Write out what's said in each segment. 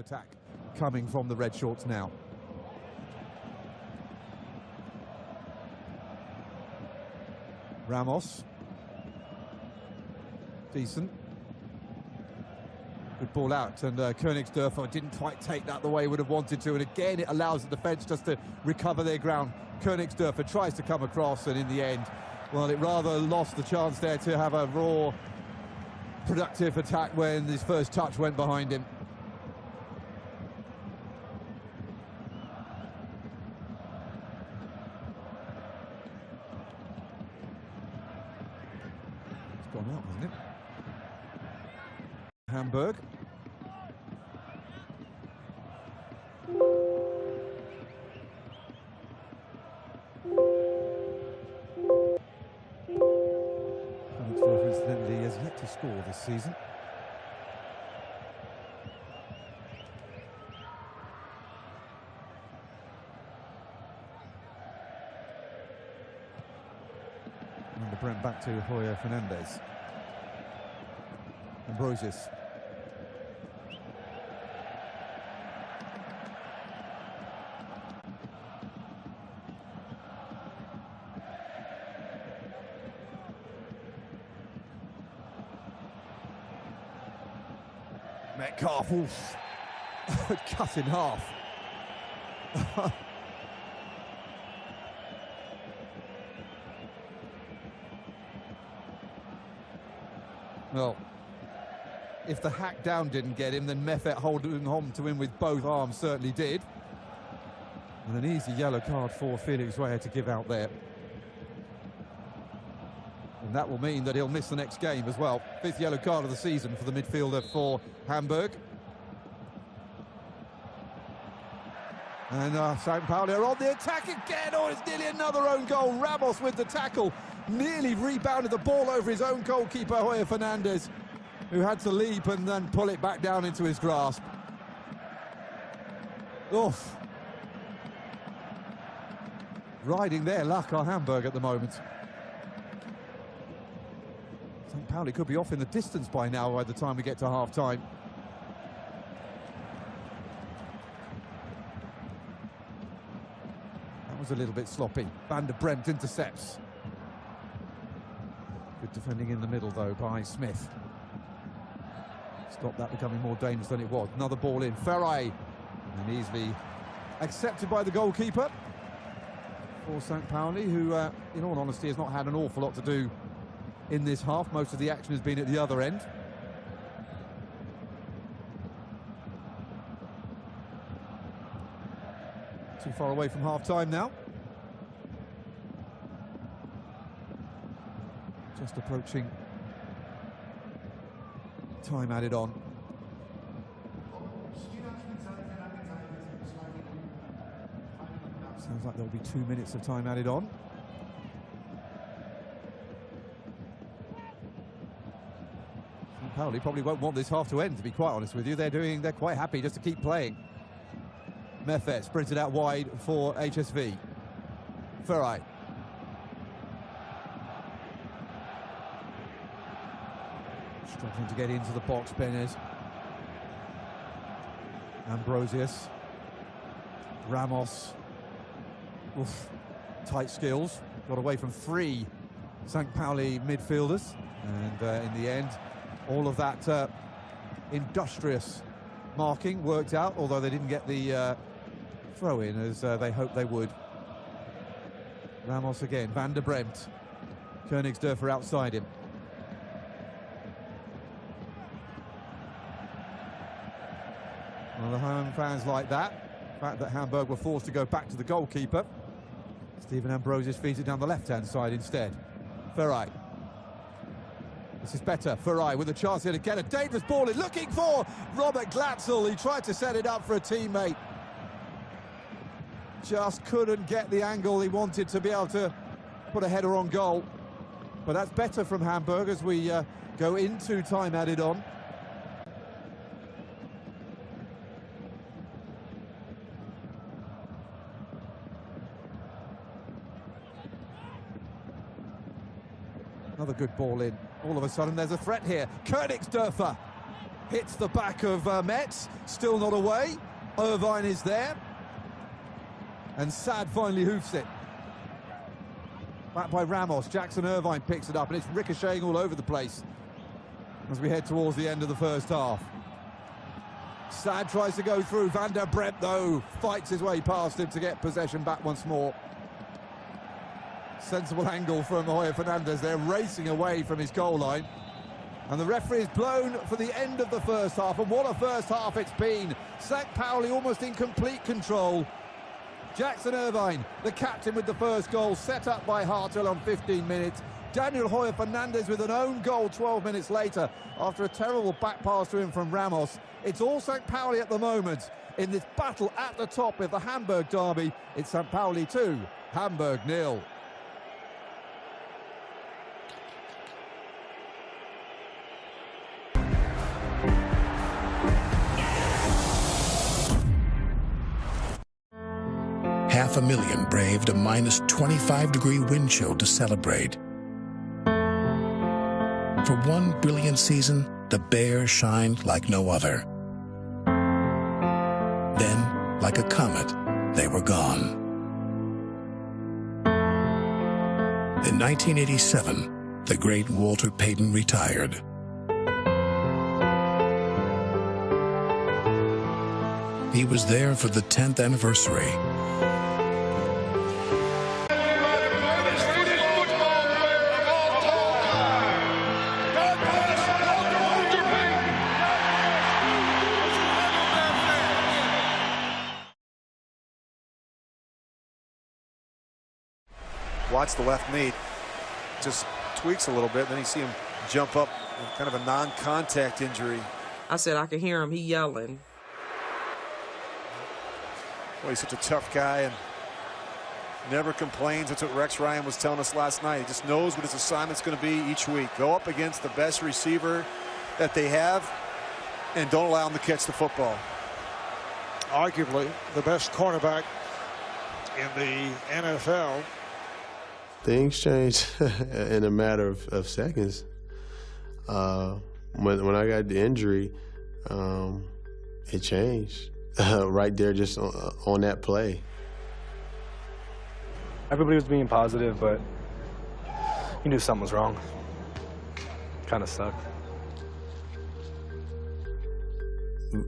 Attack coming from the red shorts now. Ramos. Decent. Good ball out, and Königsdörfer didn't quite take that the way he would have wanted to, and again it allows the defence just to recover their ground. Königsdörfer tries to come across, and in the end, well, it rather lost the chance there to have a raw, productive attack when his first touch went behind him. It's gone out, hasn't it? Hamburg. Incidentally, has yet to score this season. And the Brent back to Hoyer Fernandez. Ambrosius. Metcalf, oof. Cut in half. Well, if the hack down didn't get him, then Meffet holding on to him with both arms certainly did. And an easy yellow card for Felix Weyer to give out there. And that will mean that he'll miss the next game as well. 5th yellow card of the season for the midfielder for Hamburg. And St. Pauli are on the attack again. Oh, it's nearly another own goal. Ramos with the tackle. Nearly rebounded the ball over his own goalkeeper, Hoyer Fernandez, who had to leap and then pull it back down into his grasp. Oof. Riding their luck are Hamburg at the moment. St. Pauli could be off in the distance by now by the time we get to half-time. That was a little bit sloppy. Van der Bremt intercepts. Good defending in the middle, though, by Smith. Stop that becoming more dangerous than it was. Another ball in. Ferrari. And easily accepted by the goalkeeper for St. Pauli, who, in all honesty, has not had an awful lot to do in this half. Most of the action has been at the other end. Too far away from half-time now. Just approaching time added on. Sounds like there'll be 2 minutes of time added on. Pauli probably won't want this half to end, to be quite honest with you. They're quite happy just to keep playing. Meffet sprinted out wide for HSV. Ferrari. Struggling to get into the box, Benez. Ambrosius. Ramos. Oof. Tight skills. Got away from 3 St. Pauli midfielders. And in the end, all of that industrious marking worked out, although they didn't get the throw-in as they hoped they would. Ramos again, Van der Bremt. Königsdörfer outside him. Well, the home fans like that. The fact that Hamburg were forced to go back to the goalkeeper. Stephen Ambrosius feeds it down the left-hand side instead. Ferrari. This is better. Ferrari with a chance here to get a dangerous ball in, looking for Robert Glatzel. He tried to set it up for a teammate. Just couldn't get the angle he wanted to be able to put a header on goal. But that's better from Hamburg as we go into time added on. Another good ball in. All of a sudden, there's a threat here. Königsdörfer hits the back of Metz, still not away. Irvine is there. And Sad finally hoofs it. Back by Ramos, Jackson Irvine picks it up, and it's ricocheting all over the place as we head towards the end of the first half. Sad tries to go through. Van der Bremt, though, fights his way past him to get possession back once more. Sensible angle from Hoyer Fernandez. They're racing away from his goal line. And the referee is blown for the end of the first half. And what a first half it's been. St. Pauli almost in complete control. Jackson Irvine, the captain, with the first goal, set up by Hartel on 15 minutes. Daniel Hoyer Fernandez with an own goal 12 minutes later after a terrible back pass to him from Ramos. It's all St. Pauli at the moment in this battle at the top of the Hamburg derby. It's St. Pauli 2, Hamburg 0. Half a million braved a minus 25-degree wind chill to celebrate. For one brilliant season, the Bears shined like no other. Then, like a comet, they were gone. In 1987, the great Walter Payton retired. He was there for the 10th anniversary. Watch the left knee, just tweaks a little bit, then you see him jump up, kind of a non-contact injury. I said I could hear him, he yelling. Well, he's such a tough guy and never complains. That's what Rex Ryan was telling us last night. He just knows what his assignment's going to be each week. Go up against the best receiver that they have and don't allow him to catch the football. Arguably the best cornerback in the NFL. Things change in a matter of seconds. When I got the injury, it changed right there, just on that play. Everybody was being positive, but you knew something was wrong. Kind of sucked.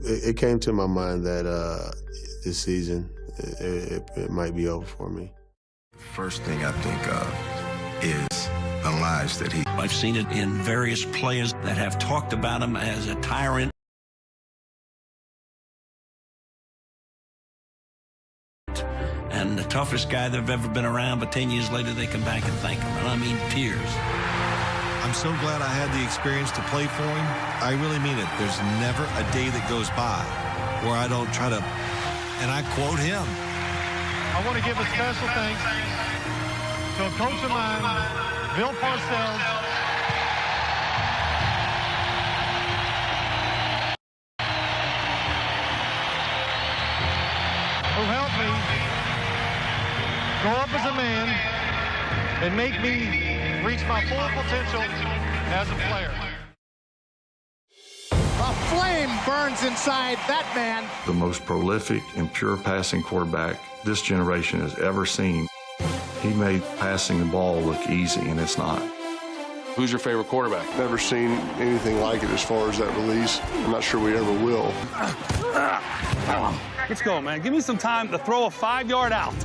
It came to my mind that this season, it might be over for me. First thing I think of is the lives that he... I've seen it in various players that have talked about him as a tyrant. And the toughest guy they've ever been around, but 10 years later they come back and thank him. And I mean tears. I'm so glad I had the experience to play for him. I really mean it. There's never a day that goes by where I don't try to, and I quote him. I want to give a special thanks to a coach of mine, Bill Parcells. Who helped me grow up as a man and make me reach my full potential as a player. A flame burns inside that man. The most prolific and pure passing quarterback this generation has ever seen. He made passing the ball look easy, and it's not. Who's your favorite quarterback? Never seen anything like it as far as that release. I'm not sure we ever will. Let's go, man. Give me some time to throw a 5-yard out.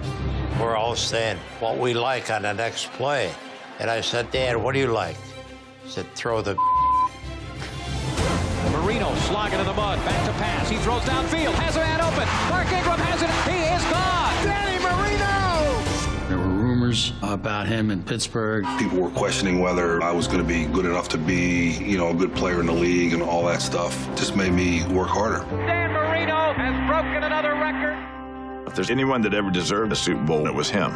We're all saying what we like on the next play. And I said, Dad, what do you like? He said, throw the... Marino slogging in the mud, back to pass. He throws downfield, has a man open. Mark Ingram has it. He is gone. Danny Marino! There were rumors about him in Pittsburgh. People were questioning whether I was going to be good enough to be, a good player in the league and all that stuff. Just made me work harder. Dan Marino has broken another record. If there's anyone that ever deserved a Super Bowl, it was him.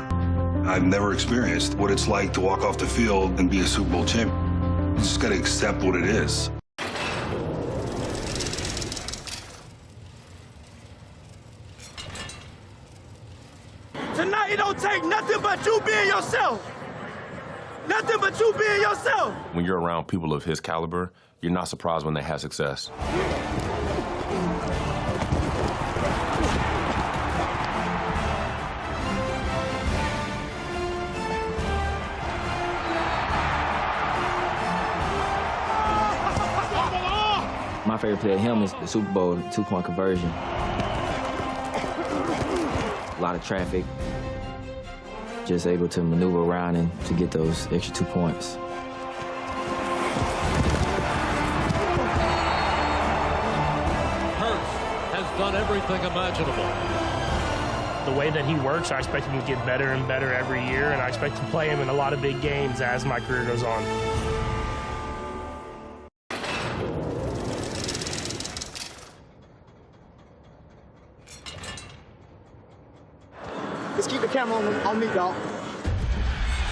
I've never experienced what it's like to walk off the field and be a Super Bowl champion. You just got to accept what it is. Tonight, it don't take nothing but you being yourself. Nothing but you being yourself. When you're around people of his caliber, you're not surprised when they have success. My favorite play of him is the Super Bowl 2-point conversion. A lot of traffic. Just able to maneuver around and to get those extra 2 points. Hurts has done everything imaginable. The way that he works, I expect him to get better and better every year, and I expect to play him in a lot of big games as my career goes on. Let's keep the camera on me, y'all.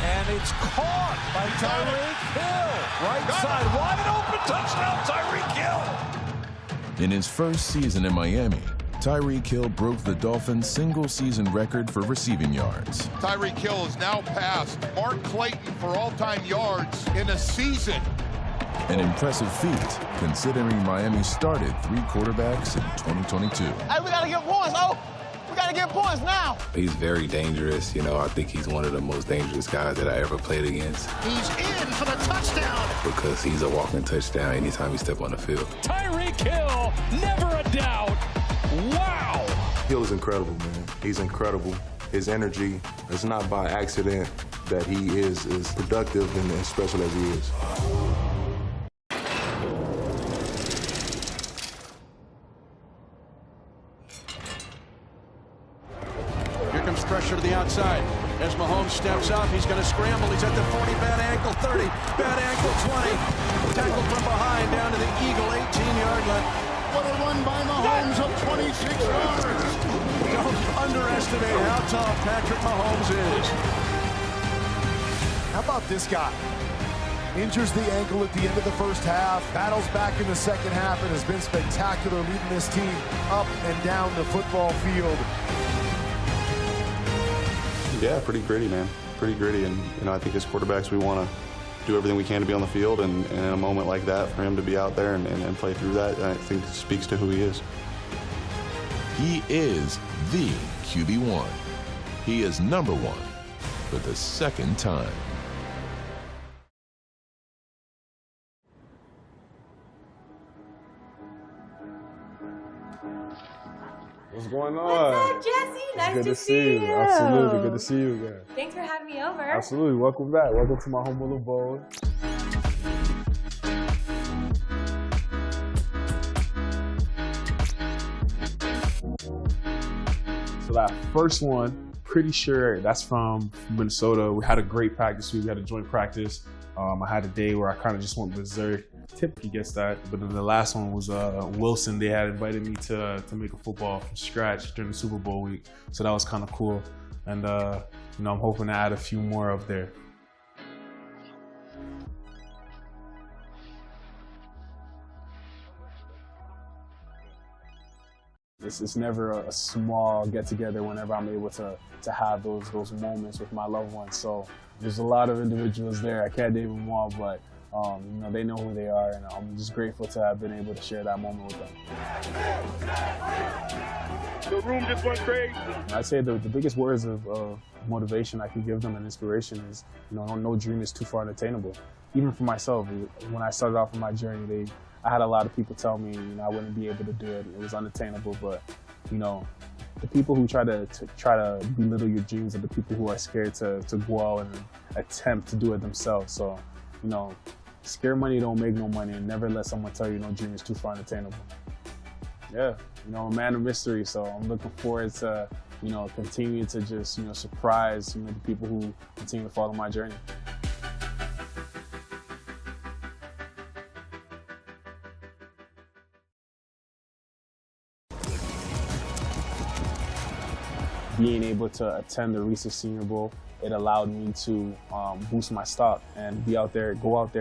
And it's caught by Tyreek Hill. Right side, wide open, touchdown, Tyreek Hill. In his first season in Miami, Tyreek Hill broke the Dolphins' single-season record for receiving yards. Tyreek Hill has now passed Mark Clayton for all-time yards in a season. An impressive feat, considering Miami started 3 quarterbacks in 2022. Hey, we gotta get points, oh! We gotta get points now! He's very dangerous. You know, I think he's one of the most dangerous guys that I ever played against. He's in for the touchdown! Because he's a walking touchdown anytime he steps on the field. Tyreek Hill, never a doubt. Wow! Hill is incredible, man. He's incredible. His energy, it's not by accident that he is as productive and as special as he is. Here comes pressure to the outside. As Mahomes steps up, he's going to scramble. He's at the 40, bad ankle, 30, bad ankle, 20. Tackled from behind down to the Eagle 18-yard line. What a run by Mahomes of 26 yards. Don't underestimate how tall Patrick Mahomes is. How about this guy? Injures the ankle at the end of the first half, battles back in the second half, and has been spectacular leading this team up and down the football field. Yeah, pretty gritty, man. Pretty gritty, and I think as quarterbacks we want to do everything we can to be on the field, and in a moment like that, for him to be out there and play through that, I think speaks to who he is. He is the QB1. He is number 1 for the second time. What's going on? What's up, Jesse? Nice good to see you. Absolutely. Good to see you again. Thanks for having me over. Absolutely. Welcome back. Welcome to my humble abode. So that first one, pretty sure that's from Minnesota. We had a great practice week. We had a joint practice. I had a day where I kind of just went berserk. Typically gets that, but then the last one was Wilson. They had invited me to make a football from scratch during the Super Bowl week, so that was kind of cool. And you know, I'm hoping to add a few more up there. It's never a small get-together whenever I'm able to have those moments with my loved ones. So there's a lot of individuals there. I can't name them all, but you know, they know who they are, and I'm just grateful to have been able to share that moment with them. The room just went crazy. I'd say the biggest words of motivation I can give them and inspiration is, you know, no dream is too far unattainable. Even for myself, when I started off on my journey, I had a lot of people tell me, you know, I wouldn't be able to do it. It was unattainable, but, you know, the people who try to belittle your dreams are the people who are scared to go out and attempt to do it themselves. So, you know, scare money don't make no money, and never let someone tell you no dream is too far unattainable. Yeah, you know, I'm a man of mystery, so I'm looking forward to, you know, continuing to just, you know, surprise, you know, the people who continue to follow my journey. Being able to attend the Reese's Senior Bowl, it allowed me to boost my stock and go out there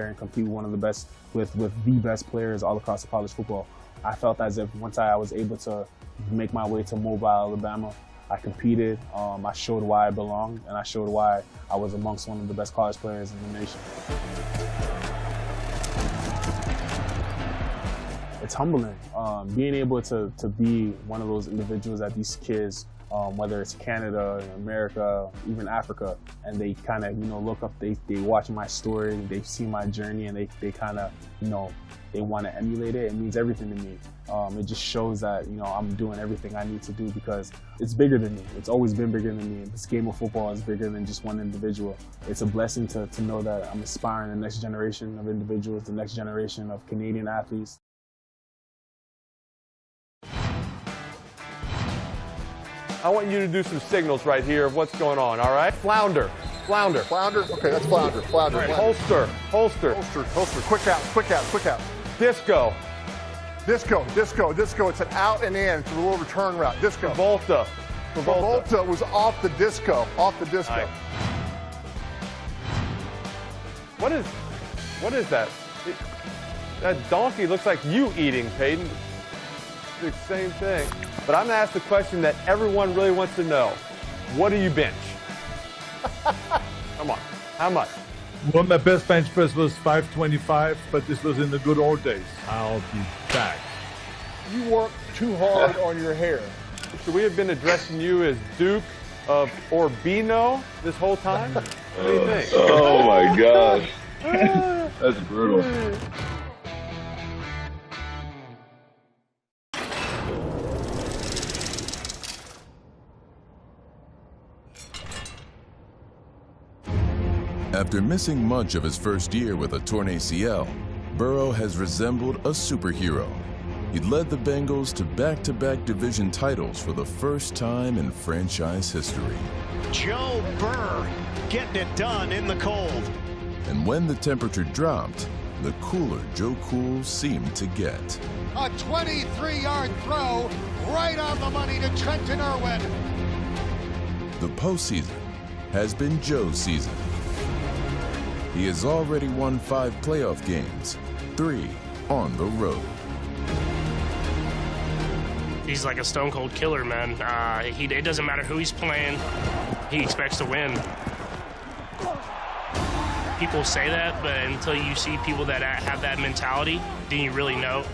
and compete with one of the best, with the best players all across the college football. I felt as if once I was able to make my way to Mobile, Alabama, I competed, I showed why I belonged, and I showed why I was amongst one of the best college players in the nation. it's humbling. Being able to be one of those individuals that these kids, whether it's Canada, America, even Africa, and they kind of, look up, they watch my story, they see my journey, and they kind of, they want to emulate it. It means everything to me. It just shows that, I'm doing everything I need to do because it's bigger than me. It's always been bigger than me. This game of football is bigger than just one individual. It's a blessing to know that I'm inspiring the next generation of individuals, the next generation of Canadian athletes. I want you to do some signals right here of what's going on, all right? Flounder, flounder. Flounder? Okay, that's flounder, flounder. All right, flounder. holster, holster. Holster, holster. Quick out, quick out, quick out. Disco. Disco, disco, disco. It's an out and in to the little return route. Disco. Travolta. Travolta was off the disco, off the disco. Right. What is that? That donkey looks like you eating, Peyton. It's the same thing. But I'm going to ask the question that everyone really wants to know. What do you bench? Come on. How much? Well, my best bench press was 525, but this was in the good old days. I'll be back. You work too hard on your hair. Should we have been addressing you as Duke of Urbino this whole time? What do you think? Oh my gosh. That's brutal. After missing much of his first year with a torn ACL, Burrow has resembled a superhero. He'd led the Bengals to back-to-back division titles for the first time in franchise history. Joe Burr getting it done in the cold. And when the temperature dropped, the cooler Joe Cool seemed to get. A 23-yard throw right on the money to Trenton Irwin. The postseason has been Joe's season. He has already won 5 playoff games, 3 on the road. He's like a stone-cold killer, man. It doesn't matter who he's playing. He expects to win. People say that, but until you see people that have that mentality, then you really know.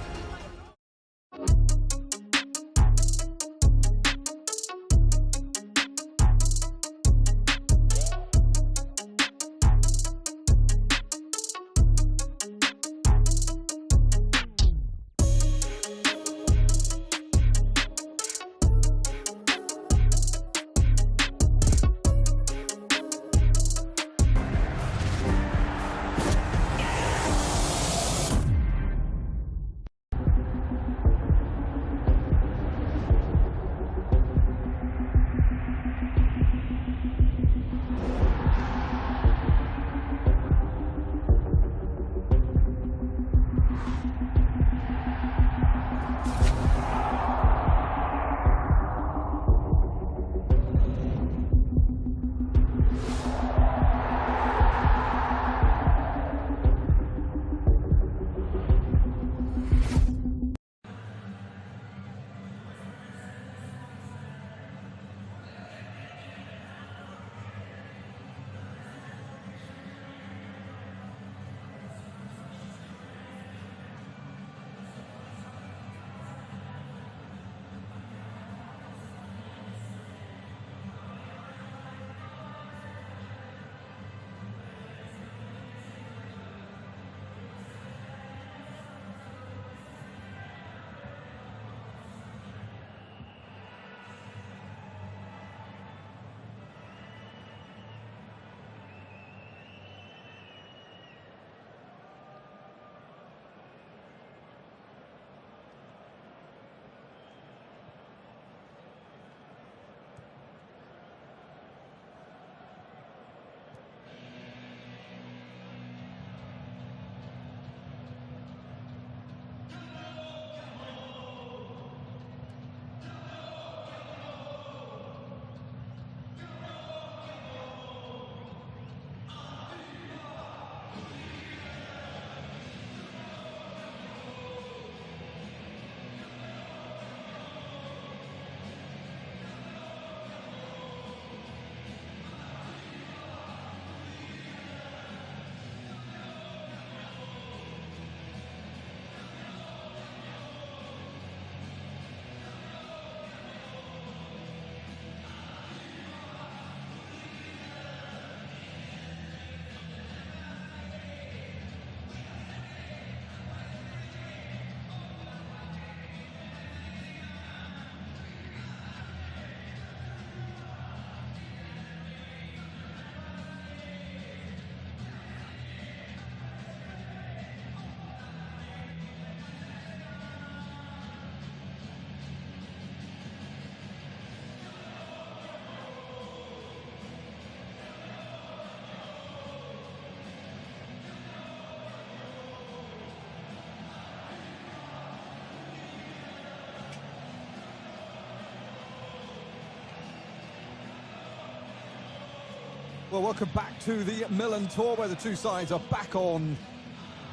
Well, welcome back to the Milan Tour, where the two sides are back on.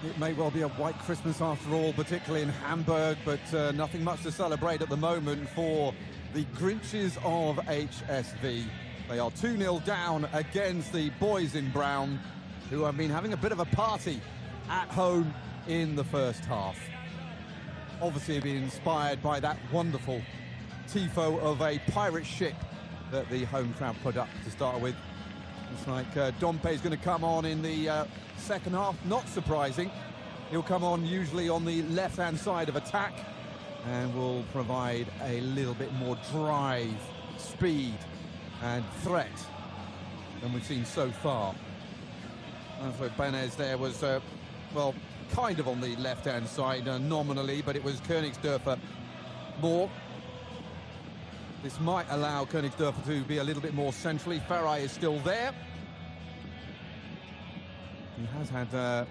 It may well be a white Christmas after all, particularly in Hamburg, but nothing much to celebrate at the moment for the Grinches of HSV. They are 2-0 down against the boys in brown, who have been having a bit of a party at home in the first half. Obviously been inspired by that wonderful tifo of a pirate ship that the home crowd put up to start with. It's like Dompe is going to come on in the second half. Not surprising. He'll come on usually on the left-hand side of attack and will provide a little bit more drive, speed and threat than we've seen so far. And so Benez there was, well, kind of on the left-hand side nominally, but it was Königsdörfer more. This might allow Königsdörfer to be a little bit more centrally. Ferrari is still there. He has had the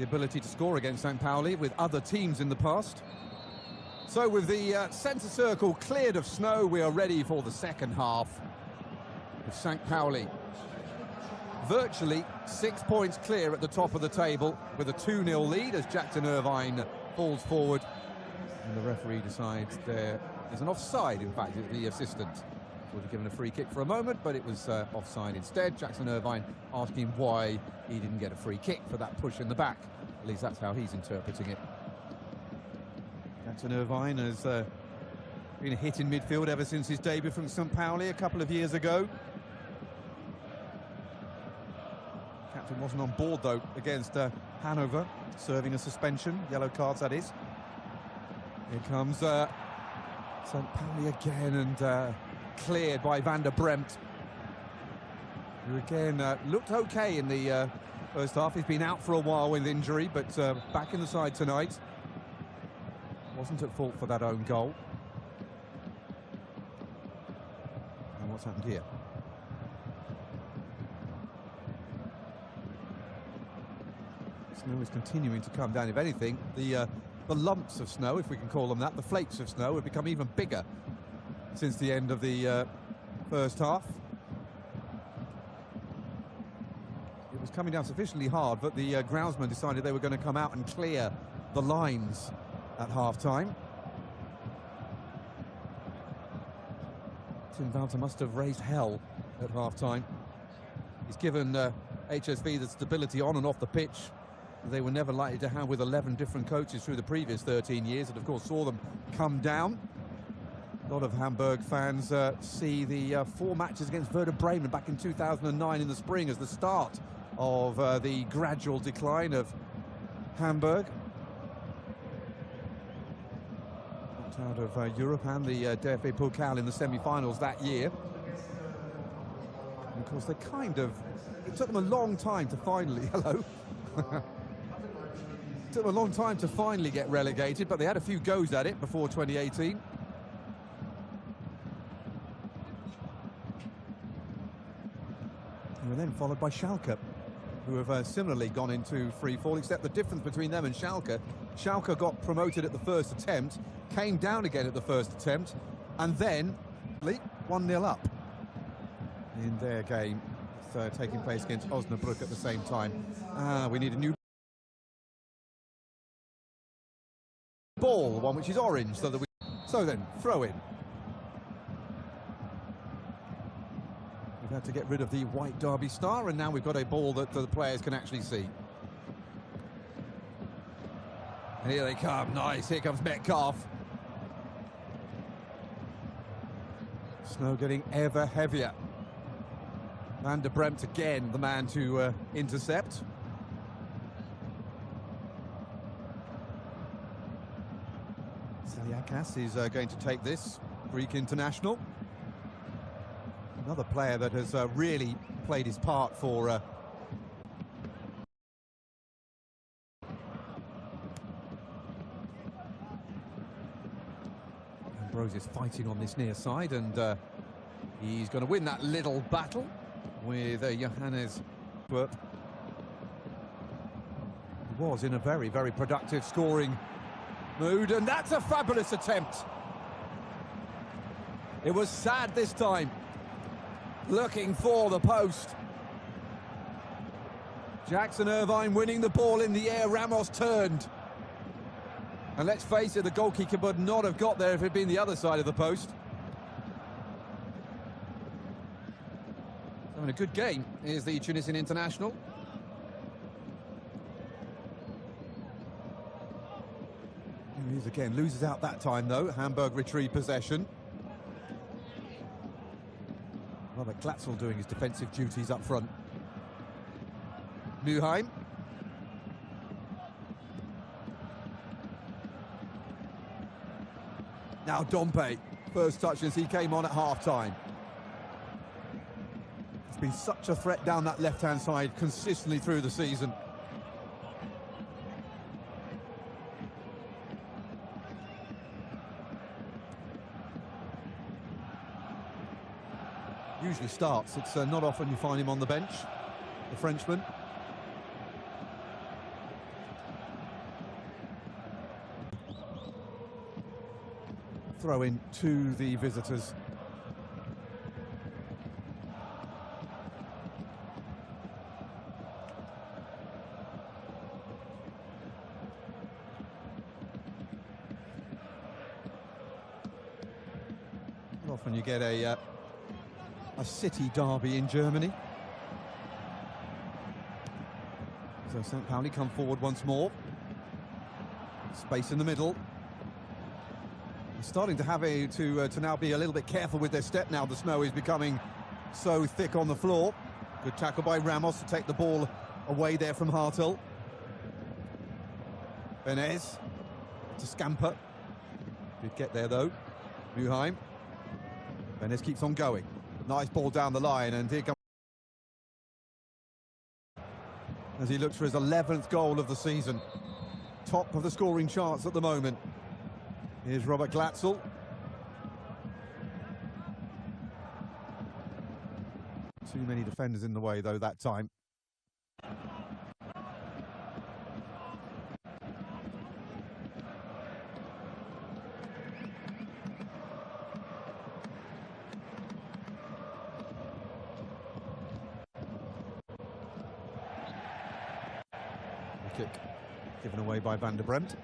ability to score against St. Pauli with other teams in the past. So with the centre circle cleared of snow, we are ready for the second half with St. Pauli. Virtually 6 points clear at the top of the table with a 2-0 lead as Jackson Irvine falls forward. And the referee decides there is an offside, in fact, the assistant would have given a free kick for a moment, but it was offside instead. Jackson Irvine asking why he didn't get a free kick for that push in the back. At least that's how he's interpreting it. Jackson Irvine has been a hit in midfield ever since his debut from St. Pauli a couple of years ago. Captain wasn't on board, though, against Hanover, serving a suspension. Yellow cards, that is. Here comes St. Pauli again, and cleared by Van der Bremt, who again looked okay in the first half. He's been out for a while with injury, but back in the side tonight. Wasn't at fault for that own goal. And what's happened here? Snow is continuing to come down. If anything, the lumps of snow, if we can call them that, the flakes of snow, have become even bigger since the end of the first half. It was coming down sufficiently hard, but the groundsmen decided they were going to come out and clear the lines at half-time. Tim Walter must have raised hell at half-time. He's given HSV the stability on and off the pitch they were never likely to have with 11 different coaches through the previous 13 years, and of course saw them come down. A lot of Hamburg fans see the 4 matches against Werder Bremen back in 2009 in the spring as the start of the gradual decline of Hamburg. Knocked out of Europe and the DFB Pokal in the semi-finals that year. And of course they it took them a long time to finally, hello. It took them a long time to finally get relegated, but they had a few goes at it before 2018. And were then followed by Schalke, who have similarly gone into free fall, except the difference between them and Schalke got promoted at the first attempt, came down again at the first attempt, and then 1-0 up in their game. It's taking place against Osnabrück at the same time. We need a new ball, one which is orange, so then throw in. We've had to get rid of the white Derby star, and now we've got a ball that the players can actually see. Here they come, nice, here comes Metcalf. Snow getting ever heavier. Van der Bremt again, the man to intercept. Siliakas is going to take this, Greek international. Another player that has really played his part for Ambrosius fighting on this near side, and he's going to win that little battle with Johannes Twerp. He was in a very, very productive scoring mood, and that's a fabulous attempt. It was sad this time. looking for the post. Jackson Irvine winning the ball in the air. Ramos turned. And let's face it, the goalkeeper would not have got there if it had been the other side of the post. Having a good game is the Tunisian international. He is again, loses out that time though. Hamburg retrieve possession. Robert Glatzel doing his defensive duties up front. Muheim. Now Dompe, first touch as he came on at half-time. It's been such a threat down that left-hand side consistently through the season. Usually starts, it's not often you find him on the bench, the Frenchman. Throw in to the visitors. Not often you get a city derby in Germany. So St. Pauli come forward once more. Space in the middle. Starting to have to now be a little bit careful with their step now. The snow is becoming so thick on the floor. Good tackle by Ramos to take the ball away there from Hartel. Benez to Scamper. Did get there though. Muheim. Benez keeps on going. Nice ball down the line, and here comes as he looks for his 11th goal of the season. Top of the scoring charts at the moment. Here's Robert Glatzel. Too many defenders in the way, though, that time. The kick given away by Van der Bremt.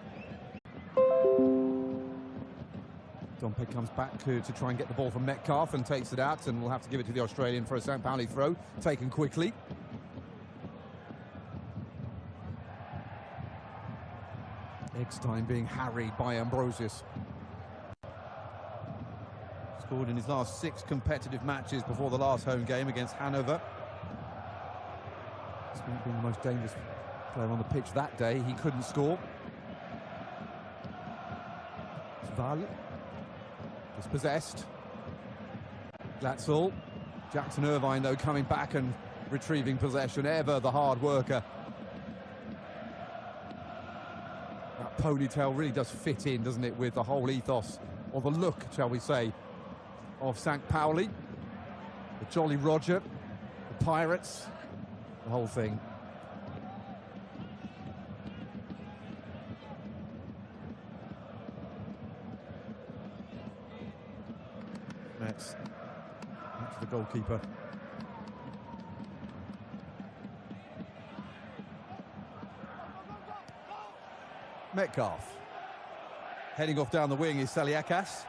Dompe comes back to try and get the ball from Metcalf and takes it out, and we'll have to give it to the Australian for a St. Pauli throw, taken quickly. Eggstein being harried by Ambrosius. Scored in his last 6 competitive matches before the last home game against Hanover. Despite being the most dangerous player on the pitch that day, he couldn't score. Val. Dispossessed. Glatzel. Jackson Irvine, though, coming back and retrieving possession. Ever the hard worker. That ponytail really does fit in, doesn't it, with the whole ethos, or the look, shall we say, of St. Pauli. The Jolly Roger, the Pirates, the whole thing. That's to the goalkeeper. Metcalf. Heading off down the wing is Saliakas.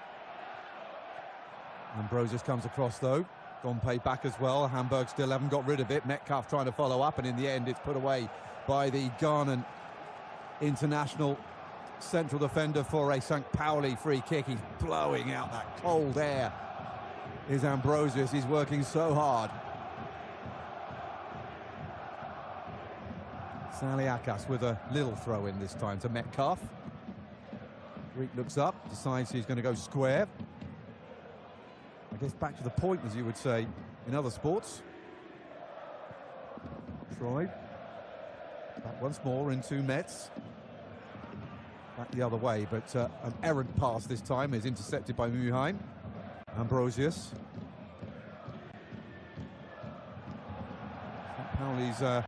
Ambrosius comes across though. Dompe back as well. Hamburg still haven't got rid of it. Metcalf trying to follow up, and in the end it's put away by the Ghanaian international central defender for a St. Pauli free kick. He's blowing out that cold air. Is Ambrosius. He's working so hard. Saliakas with a little throw in this time to Metcalf. Greek looks up, decides he's going to go square. I guess back to the point, as you would say in other sports. Troy. Back once more into Metz. Back the other way, but an errant pass this time is intercepted by Muheim. Ambrosius. St. Pauli's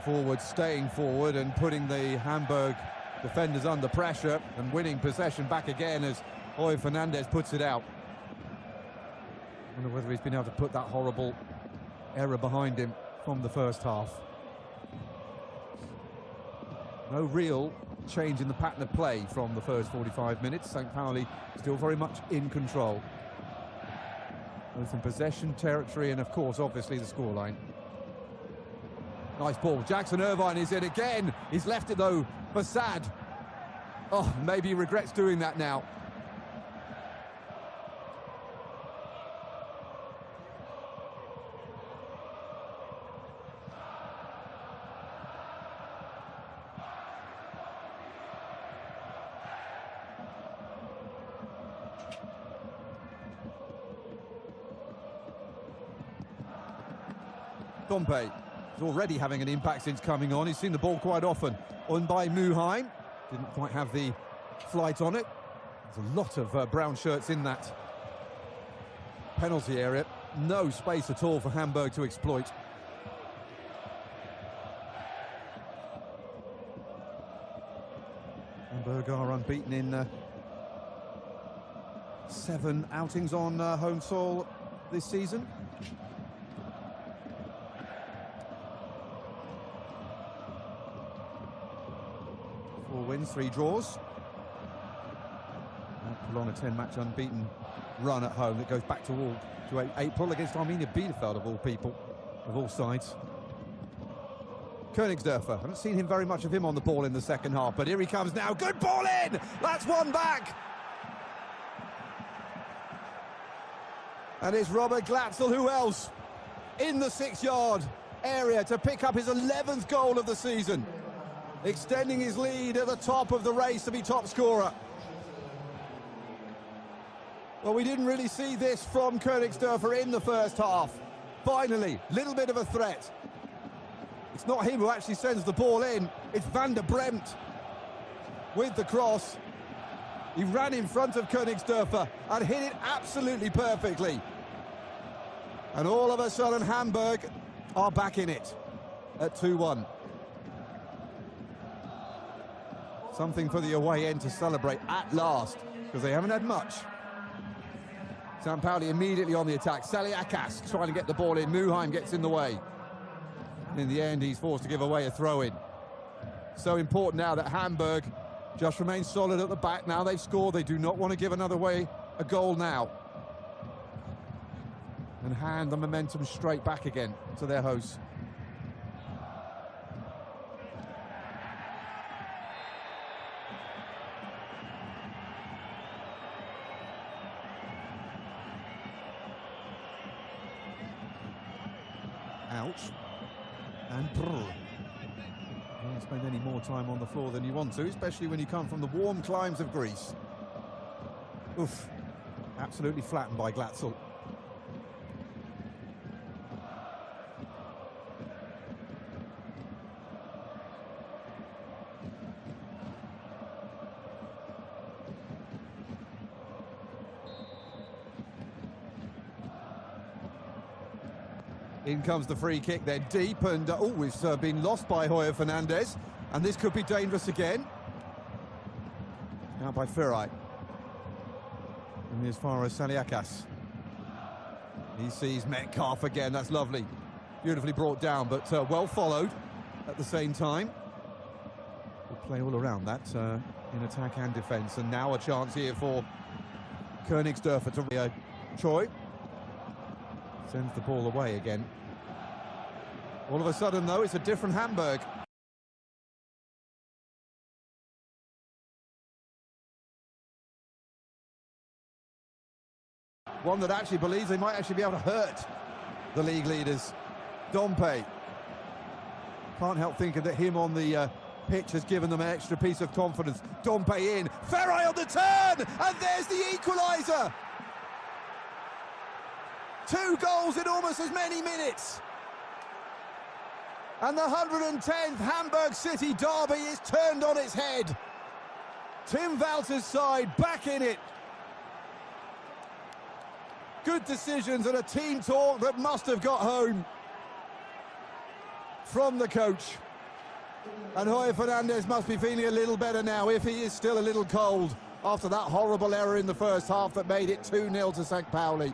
forward staying forward and putting the Hamburg defenders under pressure and winning possession back again as Roy Fernandez puts it out. I wonder whether he's been able to put that horrible error behind him from the first half. No real change in the pattern of play from the first 45 minutes. St. Pauli still very much in control, both in possession, territory, and of course, obviously, the scoreline. Nice ball. Jackson Irvine is in again. He's left it though for Sad. Oh, maybe he regrets doing that now. Dompe is already having an impact since coming on. He's seen the ball quite often. On by Muheim. Didn't quite have the flight on it. There's a lot of brown shirts in that penalty area. No space at all for Hamburg to exploit. Hamburg are unbeaten in 7 outings on home soil this season. Wins, 3 draws. On a 10-match unbeaten run at home that goes back to April against Arminia Bielefeld, of all people, of all sides. Königsdörfer, haven't seen him very much of him on the ball in the second half, but here he comes now. Good ball in! That's one back! And it's Robert Glatzel, who else, in the 6-yard area to pick up his 11th goal of the season, extending his lead at the top of the race to be top scorer. Well, we didn't really see this from Königsdörfer in the first half. Finally, little bit of a threat. It's not him who actually sends the ball in, it's Van der Bremt with the cross. He ran in front of Königsdörfer and hit it absolutely perfectly. And all of a sudden, Hamburg are back in it at 2-1. Something for the away end to celebrate at last, because they haven't had much. St. Pauli immediately on the attack. Saliakas trying to get the ball in. Muheim gets in the way. And in the end, he's forced to give away a throw-in. So important now that Hamburg just remain solid at the back. Now they've scored. They do not want to give another way a goal now. And hand the momentum straight back again to their hosts. Out and don't spend any more time on the floor than you want to, especially when you come from the warm climes of Greece. Oof, absolutely flattened by Glatzel. In comes the free kick, they're deep, and it's been lost by Hoyer Fernandez, and this could be dangerous again. Now by Firai. And as far as Saliakas. He sees Metcalf again, that's lovely. Beautifully brought down, but well followed at the same time. We'll play all around that in attack and defence, and now a chance here for Königsdörfer to Troy. Sends the ball away again. All of a sudden, though, it's a different Hamburg. One that actually believes they might actually be able to hurt the league leaders. Dompe. Can't help thinking that him on the pitch has given them an extra piece of confidence. Dompe in. Ferrai on the turn! And there's the equaliser! 2 goals in almost as many minutes. And the 110th Hamburg City derby is turned on its head. Tim Walter's side back in it. Good decisions and a team talk that must have got home from the coach. And Hoyer Fernandez must be feeling a little better now, if he is still a little cold after that horrible error in the first half that made it 2-0 to St. Pauli.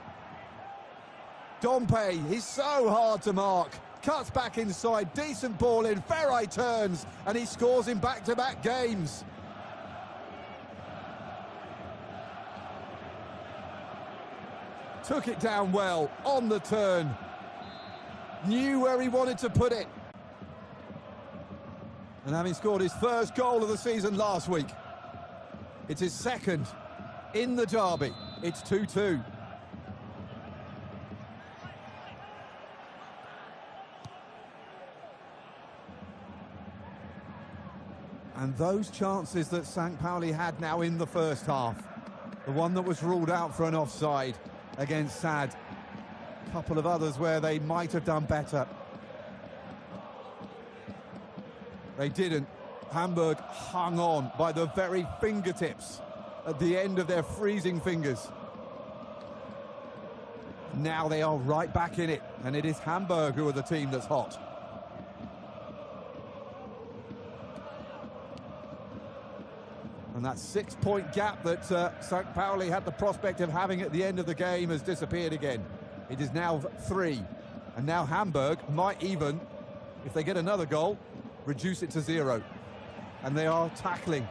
Dompe, he's so hard to mark. Cuts back inside, decent ball in, Ferrari turns, and he scores in back-to-back games. Took it down well, on the turn. Knew where he wanted to put it. And having scored his first goal of the season last week, it's his second in the derby. It's 2-2. And those chances that St. Pauli had now in the first half, the one that was ruled out for an offside against Sad, a couple of others where they might have done better. They didn't. Hamburg hung on by the very fingertips at the end of their freezing fingers. Now they are right back in it, and it is Hamburg who are the team that's hot. And that 6-point gap that St. Pauli had the prospect of having at the end of the game has disappeared again. It is now 3. And now Hamburg might even, if they get another goal, reduce it to 0. And they are tackling.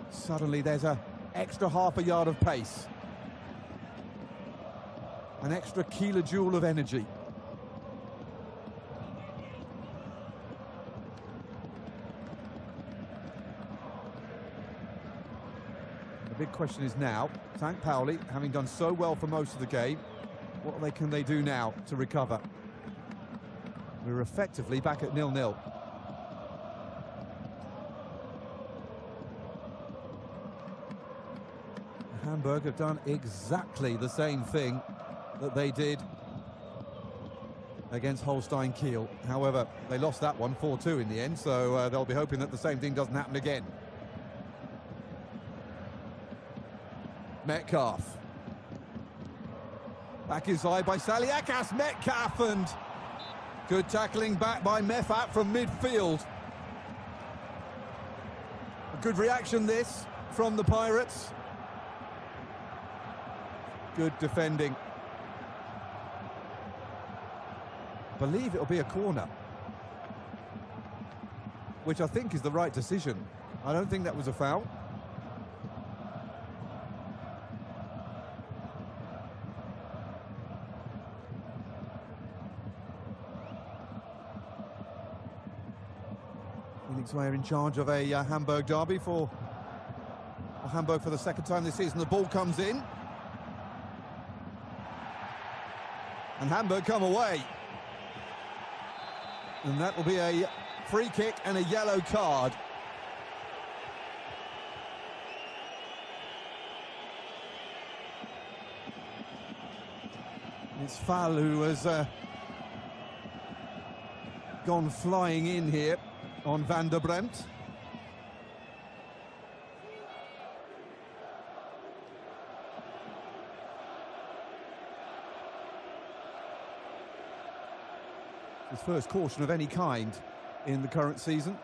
Suddenly there's an extra half a yard of pace. An extra kilojoule of energy. The big question is now, St. Pauli, having done so well for most of the game, what can they do now to recover? We're effectively back at 0-0. Hamburg have done exactly the same thing that they did against Holstein Kiel. However, they lost that one 4-2 in the end, so they'll be hoping that the same thing doesn't happen again. Metcalf. Back inside by Saliakas. Metcalf, and good tackling back by Mefat from midfield. A good reaction this from the Pirates. Good defending. I believe it'll be a corner, which I think is the right decision. I don't think that was a foul. We're in charge of a Hamburg derby for Hamburg for the second time this season. The ball comes in. And Hamburg come away. And that will be a free kick and a yellow card. It's Fall who has gone flying in here on Van der Bremt. His first caution of any kind in the current season.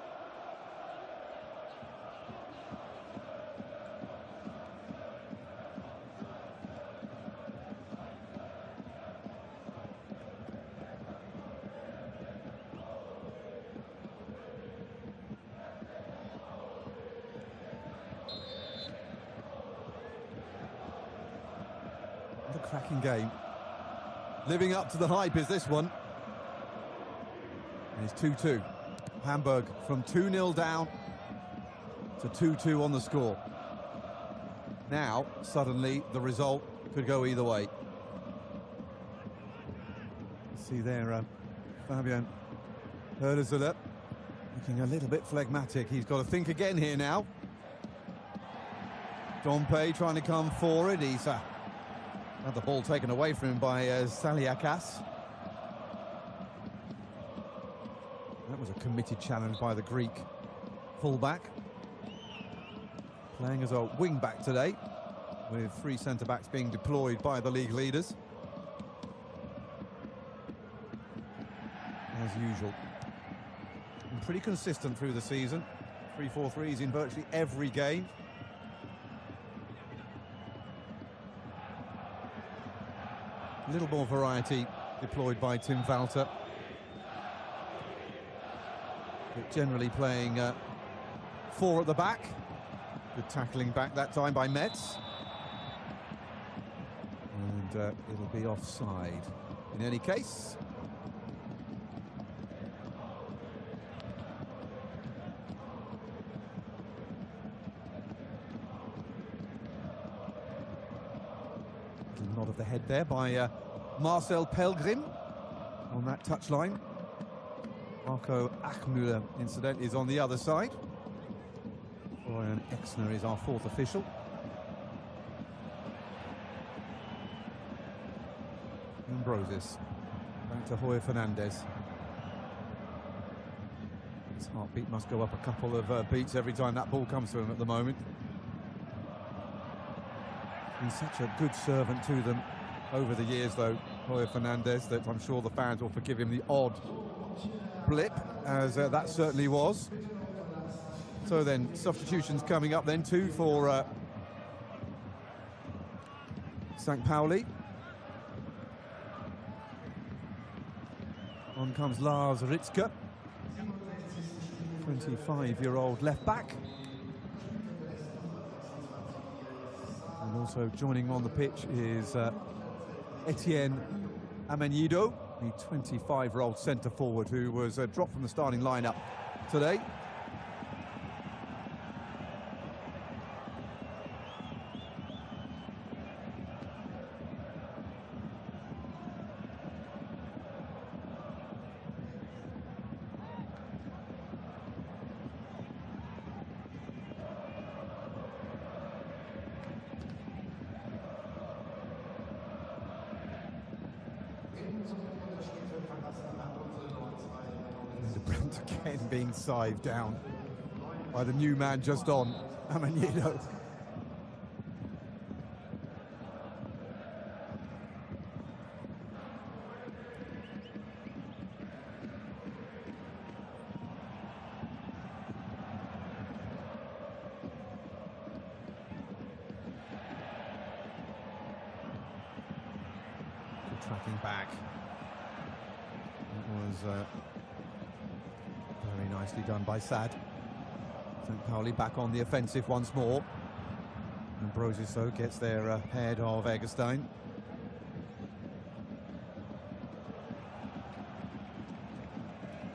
Cracking game. Living up to the hype is this one. And it's 2-2. Hamburg from 2-0 down to 2-2 on the score. Now, suddenly, the result could go either way. See there, Fabian Herdezler looking a little bit phlegmatic. He's got to think again here now. Dompe trying to come forward. He's had the ball taken away from him by Saliakas. That was a committed challenge by the Greek fullback. Playing as a wing-back today, with 3 centre-backs being deployed by the league leaders. As usual. And pretty consistent through the season. 3-4-3s in virtually every game. A little more variety deployed by Tim Walter. But generally playing 4 at the back. Good tackling back that time by Metz. And it'll be offside in any case. Little nod of the head there by Marcel Pelgrim on that touchline. Marco Achmüller, incidentally, is on the other side. Florian Exner is our 4th official. Ambrosius, back to Hoyer Fernandez. His heartbeat must go up a couple of beats every time that ball comes to him at the moment. He's such a good servant to them over the years, though, Hoyer Fernandez, that I'm sure the fans will forgive him the odd blip, as that certainly was. So then, substitutions coming up then too for St. Pauli. On comes Lars Ritzke, 25-year-old left back. And also joining him on the pitch is Etienne Amenido, the 25-year-old centre-forward who was dropped from the starting lineup today. Again being sived down by the new man just on, Amenido. Tracking back. It was very nicely done by Sad. St. Pauli back on the offensive once more. Ambrosius, though, gets there ahead of Eggestein.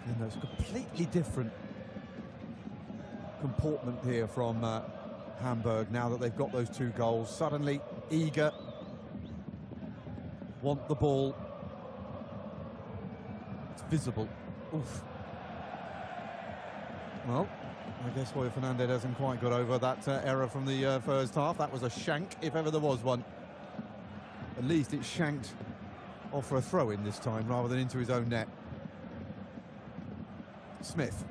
And that's a completely different comportment here from Hamburg now that they've got those 2 goals. Suddenly eager, want the ball. It's visible. Oof. Well, I guess Hoyer Fernandez hasn't quite got over that error from the first half. That was a shank, if ever there was one. At least it shanked off for a throw-in this time, rather than into his own net. Smith.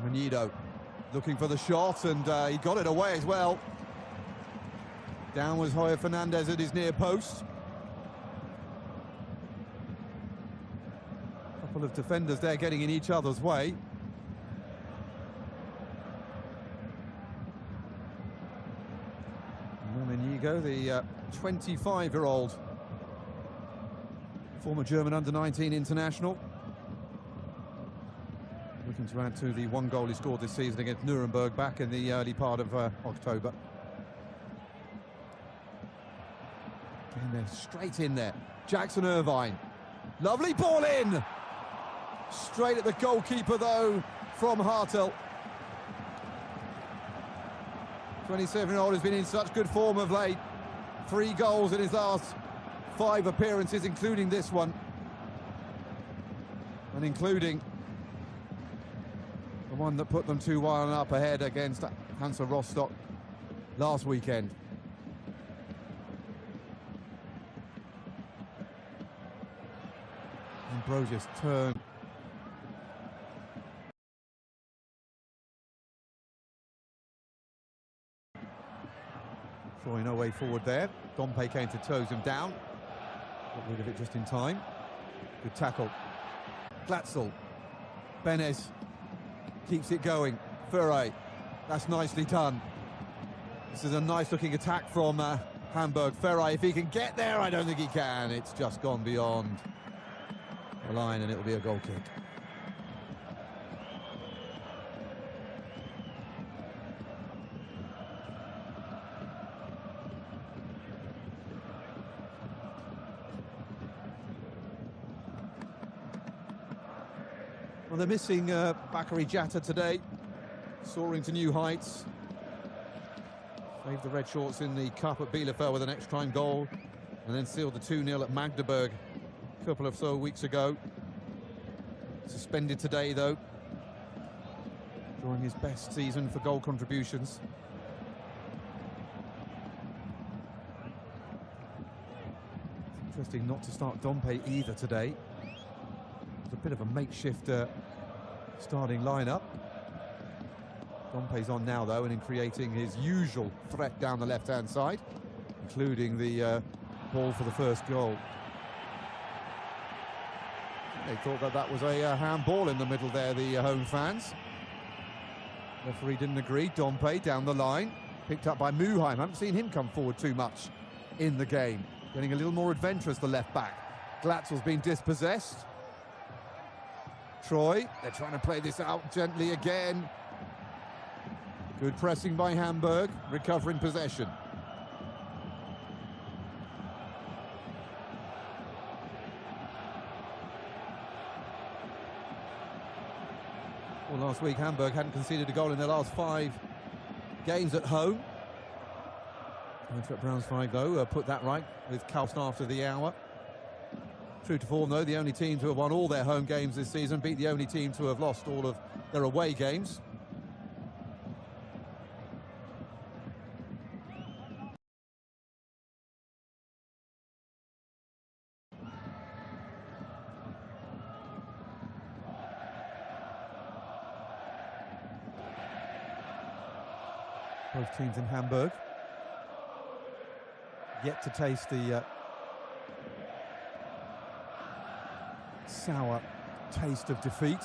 Amenido looking for the shot, and he got it away as well. Down was Hoyer Fernandez at his near post. A couple of defenders there getting in each other's way. Amenido, the 25-year-old former German under-19 international. Looking to add to the 1 goal he scored this season against Nuremberg back in the early part of October. And then straight in there, Jackson Irvine. Lovely ball in! Straight at the goalkeeper, though, from Hartel. 27-year-old has been in such good form of late. 3 goals in his last 5 appearances, including this one. And including the one that put them 2-1 up ahead against Hansa Rostock last weekend. Ambrosius turned. Throwing no way forward there. Dompe came to close him down. Got rid of it just in time. Good tackle. Glatzel. Benes keeps it going. Ferre. That's nicely done. This is a nice-looking attack from Hamburg. Ferre, if he can get there, I don't think he can. It's just gone beyond the line, and it'll be a goal kick. Well, they're missing Bakary Jatta today, soaring to new heights. Saved the Red Shorts in the Cup at Bielefeld with an extra time goal, and then sealed the 2-0 at Magdeburg a couple of weeks ago. Suspended today, though, during his best season for goal contributions. It's interesting not to start Dompe either today. It's a bit of a makeshift starting lineup. Dompe's on now, though, and in creating his usual threat down the left-hand side, including the ball for the first goal. They thought that that was a handball in the middle there, the home fans. Referee didn't agree. Dompe down the line, picked up by Muheim. Haven't seen him come forward too much in the game. Getting a little more adventurous, the left-back. Glatzel's been dispossessed. Troy, they're trying to play this out gently again. Good pressing by Hamburg, recovering possession. Well, last week Hamburg hadn't conceded a goal in their last 5 games at home. Eintracht Braunschweig, though, put that right with Kaust after the hour. True to form, though, the only team to have won all their home games this season, beat the only team to have lost all of their away games. Both teams in Hamburg yet to taste the sour taste of defeat.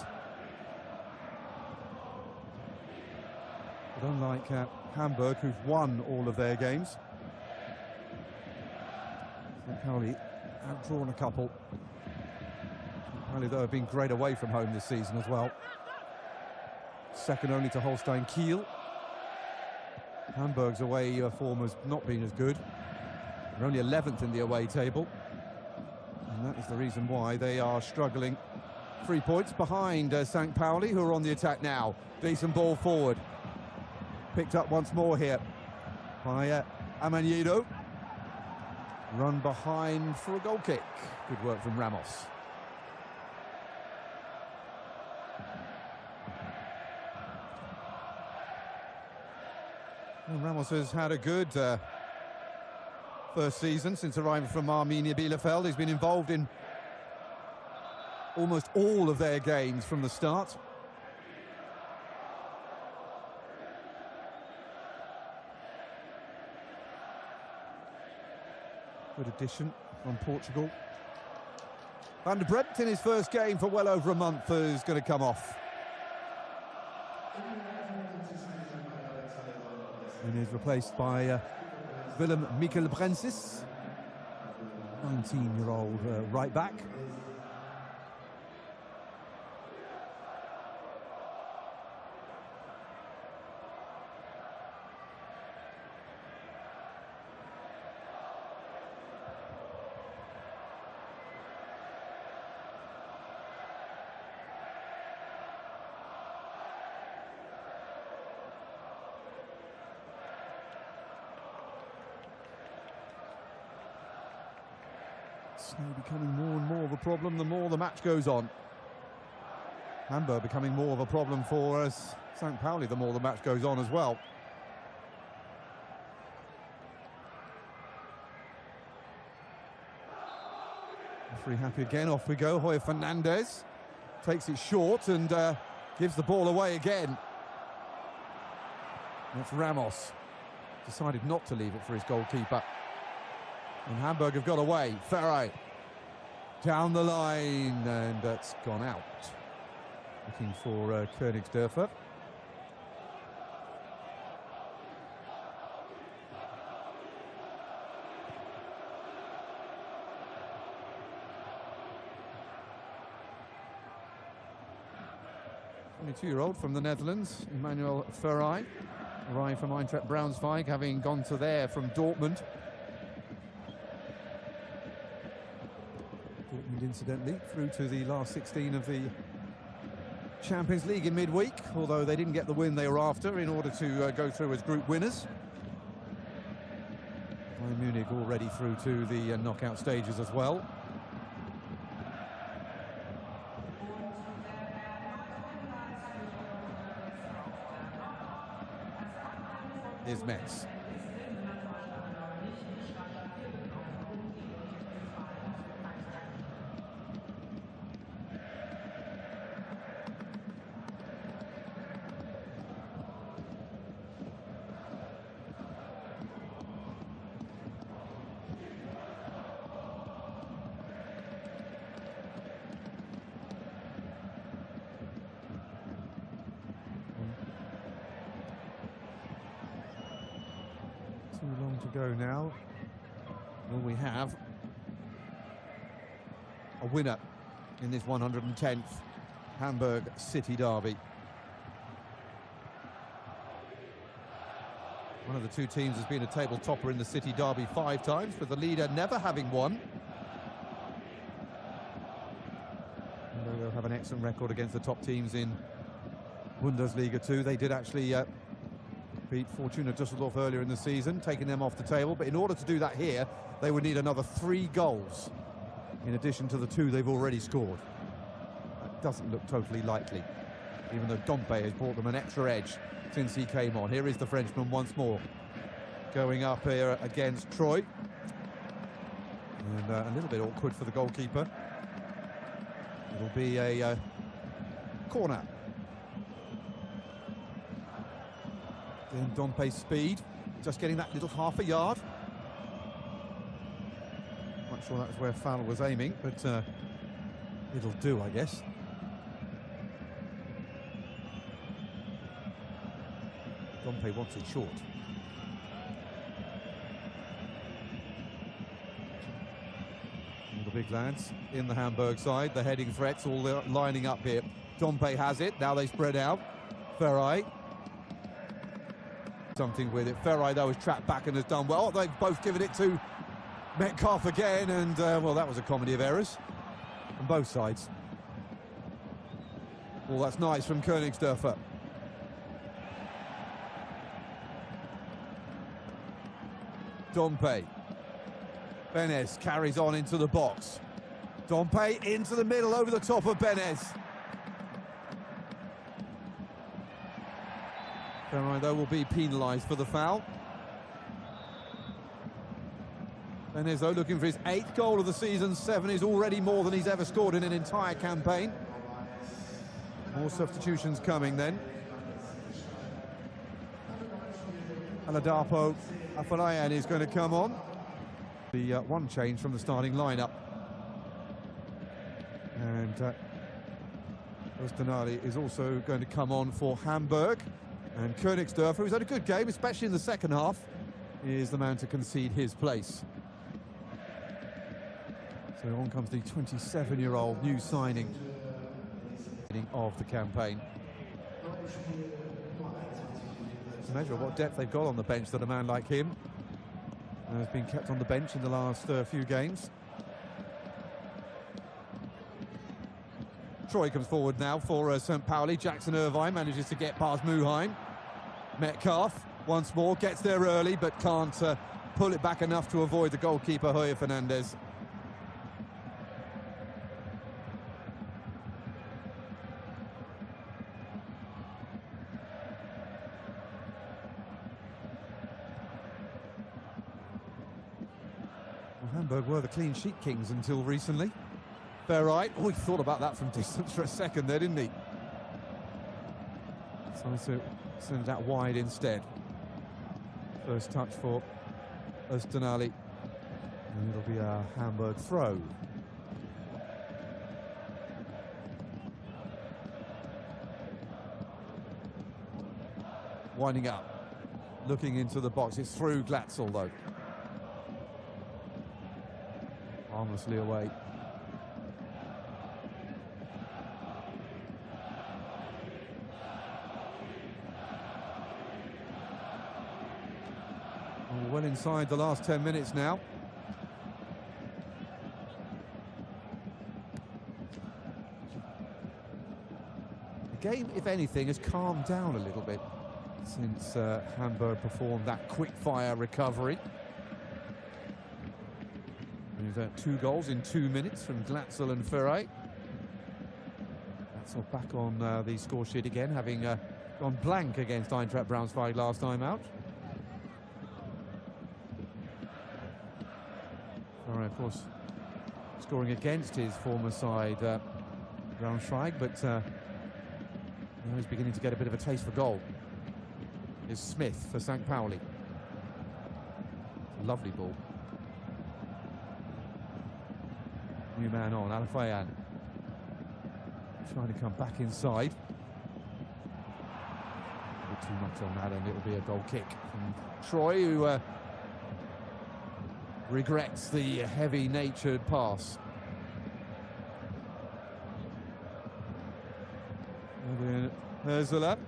But unlike Hamburg, who've won all of their games, Pauli outdrawn a couple. Pauli, though, have been great away from home this season as well. Second only to Holstein Kiel. Hamburg's away form has not been as good. They're only 11th in the away table. And that is the reason why they are struggling. 3 points behind St. Pauli, who are on the attack now. Decent ball forward. Picked up once more here by Amanido. Run behind for a goal kick. Good work from Ramos. Well, Ramos has had a good first season since arriving from Arminia Bielefeld. He's been involved in almost all of their games from the start. Good addition from Portugal. Van der Bremt in his first game for well over a month is going to come off. And is replaced by Willem Mikkelbrensis, 19-year-old right back. Snow becoming more and more of a problem the more the match goes on. Hamburg becoming more of a problem for us. St. Pauli the more the match goes on as well. Referee happy again, off we go. Hoyer Fernandez takes it short and gives the ball away again. That's Ramos. Decided not to leave it for his goalkeeper. And Hamburg have got away. Ferre down the line, and that's gone out. Looking for Königsdörfer. 22-year-old from the Netherlands, Emmanuel Ferrari, arrived from Eintracht Braunschweig, having gone to there from Dortmund. Dortmund, incidentally, through to the last 16 of the Champions League in midweek, although they didn't get the win they were after in order to go through as group winners. Bayern Munich already through to the knockout stages as well. Here's Metz. Too long to go now. Will we have a winner in this 110th Hamburg City derby? One of the two teams has been a table topper in the City derby 5 times, with the leader never having won. Although they'll have an excellent record against the top teams in Bundesliga too. They did actually beat Fortuna Düsseldorf earlier in the season, taking them off the table. But in order to do that here, they would need another 3 goals in addition to the 2 they've already scored. That doesn't look totally likely, even though Dompe has brought them an extra edge since he came on. Here is the Frenchman once more, going up here against Troy. And a little bit awkward for the goalkeeper. It'll be a corner. Then Dompe's speed, just getting that little half a yard. Not sure that's where Fowler was aiming, but it'll do, I guess. Dompe wants it short. All the big lads in the Hamburg side, the heading threats all lining up here. Dompe has it, now they spread out. Ferrari. Something with it. Ferrari, though, has trapped back and has done well. Oh, they've both given it to Metcalf again, and, well, that was a comedy of errors on both sides. Well, that's nice from Königsdörfer. Dompe. Benez carries on into the box. Dompe into the middle, over the top of Benez. Ferrari, though, will be penalised for the foul. Benez, though, looking for his 8th goal of the season. 7 is already more than he's ever scored in an entire campaign. More substitutions coming then. Aladapo Afolayan is going to come on. The one change from the starting lineup. And Öztunali is also going to come on for Hamburg. And Königsdörfer, who's had a good game, especially in the second half, is the man to concede his place. So on comes the 27-year-old new signing of the campaign. It's a measure of what depth they've got on the bench that a man like him has been kept on the bench in the last few games. Troy comes forward now for St. Pauli. Jackson Irvine manages to get past Muheim. Metcalf once more gets there early, but can't pull it back enough to avoid the goalkeeper, Hoyer Fernandez. Well, Hamburg were the clean sheet kings until recently. Ferrari, oh, he thought about that from distance for a second there, didn't he? So send it out wide instead. First touch for Öztunali. And it'll be a Hamburg throw. Winding up. Looking into the box. It's through Glatzel, though. Harmlessly away. well inside the last 10 minutes now. The game, if anything, has calmed down a little bit since Hamburg performed that quick-fire recovery. With 2 goals in 2 minutes from Glatzel and Ferre. Glatzel back on the score sheet again, having gone blank against Eintracht Braunschweig last time out. Ferre, of course, scoring against his former side, Braunschweig, but now he's beginning to get a bit of a taste for goal. Is Smith for St. Pauli. It's a lovely ball. New man on, Alafayan. Trying to come back inside. A bit too much on that, and it'll be a goal kick from Troy, who regrets the heavy-natured pass. And Herzler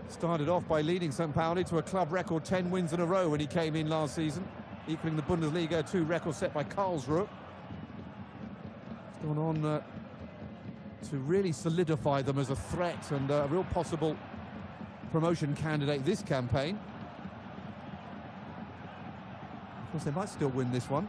started off by leading St. Pauli to a club record 10 wins in a row when he came in last season, equaling the Bundesliga 2 record set by Karlsruhe. Gone on to really solidify them as a threat and a real possible promotion candidate this campaign. Of course, they might still win this one.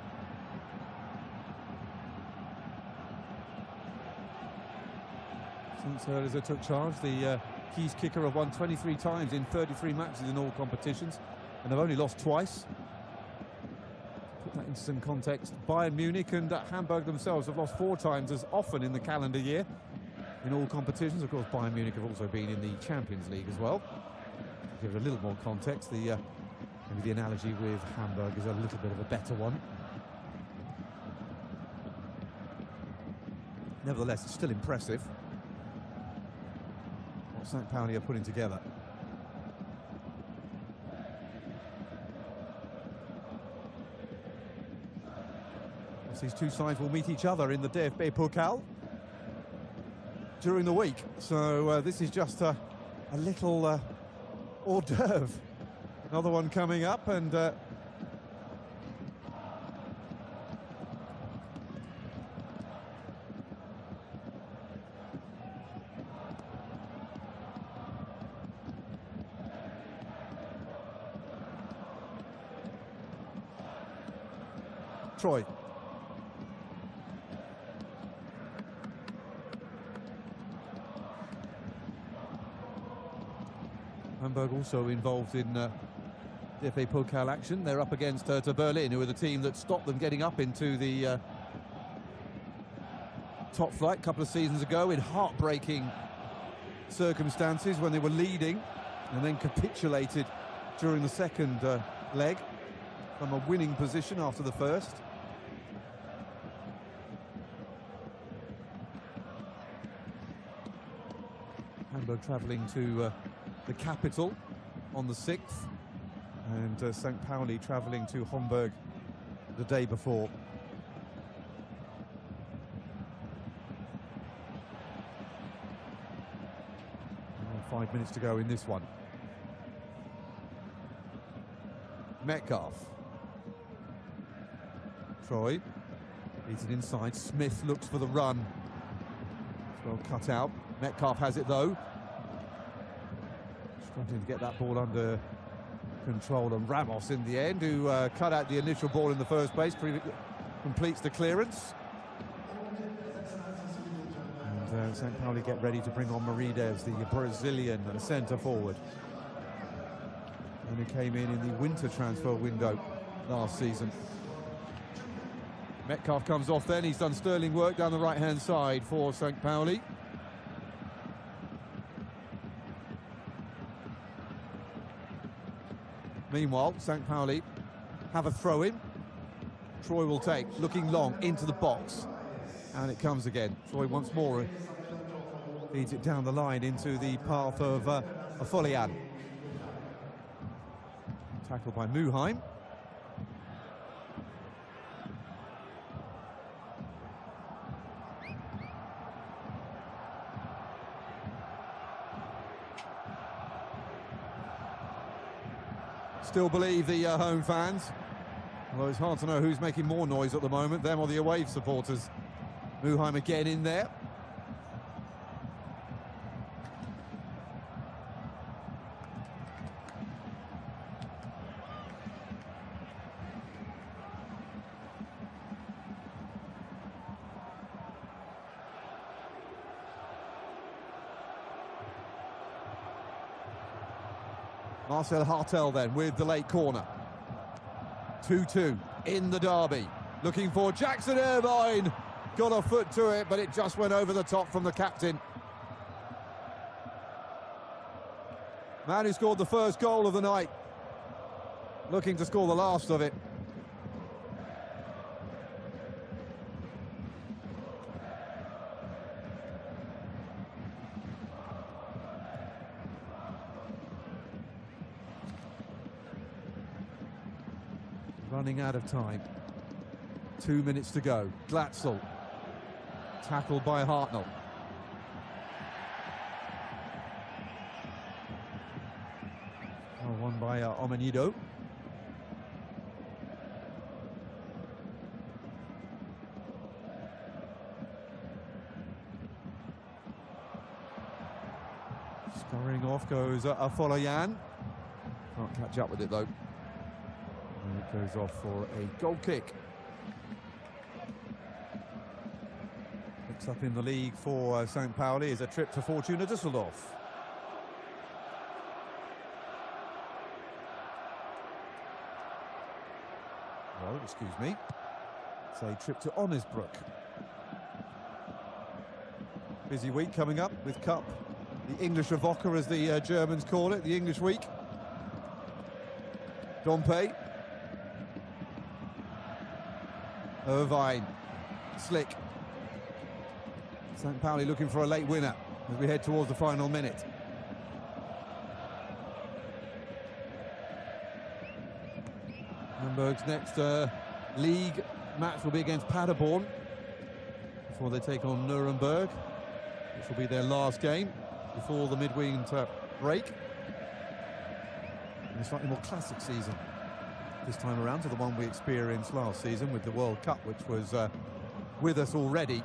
Since Herzler took charge, the Keys kicker have won 23 times in 33 matches in all competitions, and they've only lost twice. Put that into some context, Bayern Munich and Hamburg themselves have lost 4 times as often in the calendar year in all competitions. Of course, Bayern Munich have also been in the Champions League as well. To give it a little more context, maybe the analogy with Hamburg is a little bit of a better one. Nevertheless, it's still impressive what St. Pauli are putting together. These two sides will meet each other in the DFB Pokal during the week, so this is just a little hors d'oeuvre. Another one coming up, and Troy. Hamburg also involved in DFB Pokal action. They're up against Hertha Berlin, who are the team that stopped them getting up into the top flight a couple of seasons ago in heartbreaking circumstances when they were leading and then capitulated during the second leg from a winning position after the first. Hamburg travelling to the capital on the 6th, and St. Pauli travelling to Hamburg the day before. And 5 minutes to go in this one. Metcalf. Troy leads it inside. Smith looks for the run. It's well cut out. Metcalf has it though. Struggling to get that ball under control, and Ramos in the end, who cut out the initial ball in the first place, completes the clearance. And St. Pauli get ready to bring on Marides, the Brazilian centre forward, and who came in the winter transfer window last season. Metcalf comes off then. He's done sterling work down the right-hand side for St. Pauli. Meanwhile, St. Pauli have a throw-in. Troy will take, looking long, into the box. And it comes again. Troy once more feeds it down the line into the path of Afolian. Tackled by Muheim. still believe the home fans. Although it's hard to know who's making more noise at the moment, them or the away supporters. Muheim again in there. Marcel Hartel then with the late corner. 2-2 in the derby. Looking for Jackson Irvine. Got a foot to it, but it just went over the top from the captain. Man who scored the first goal of the night. Looking to score the last of it. Running out of time. 2 minutes to go. Glatzel. Tackled by Hartnell. Oh, won by Omenido. Scurrying off goes Afolayan. Can't catch up with it though. And it goes off for a goal kick. Next up in the league for St. Pauli is a trip to Fortuna Düsseldorf. Well, excuse me. It's a trip to Onnisbrook. Busy week coming up with Cup. The English Woche, as the Germans call it, the English week. Dompe. Irvine. Slick. St. Pauli looking for a late winner as we head towards the final minute. Hamburg's next league match will be against Paderborn before they take on Nuremberg, which will be their last game before the midwinter break. And a slightly more classic season this time around to the one we experienced last season with the World Cup, which was with us already.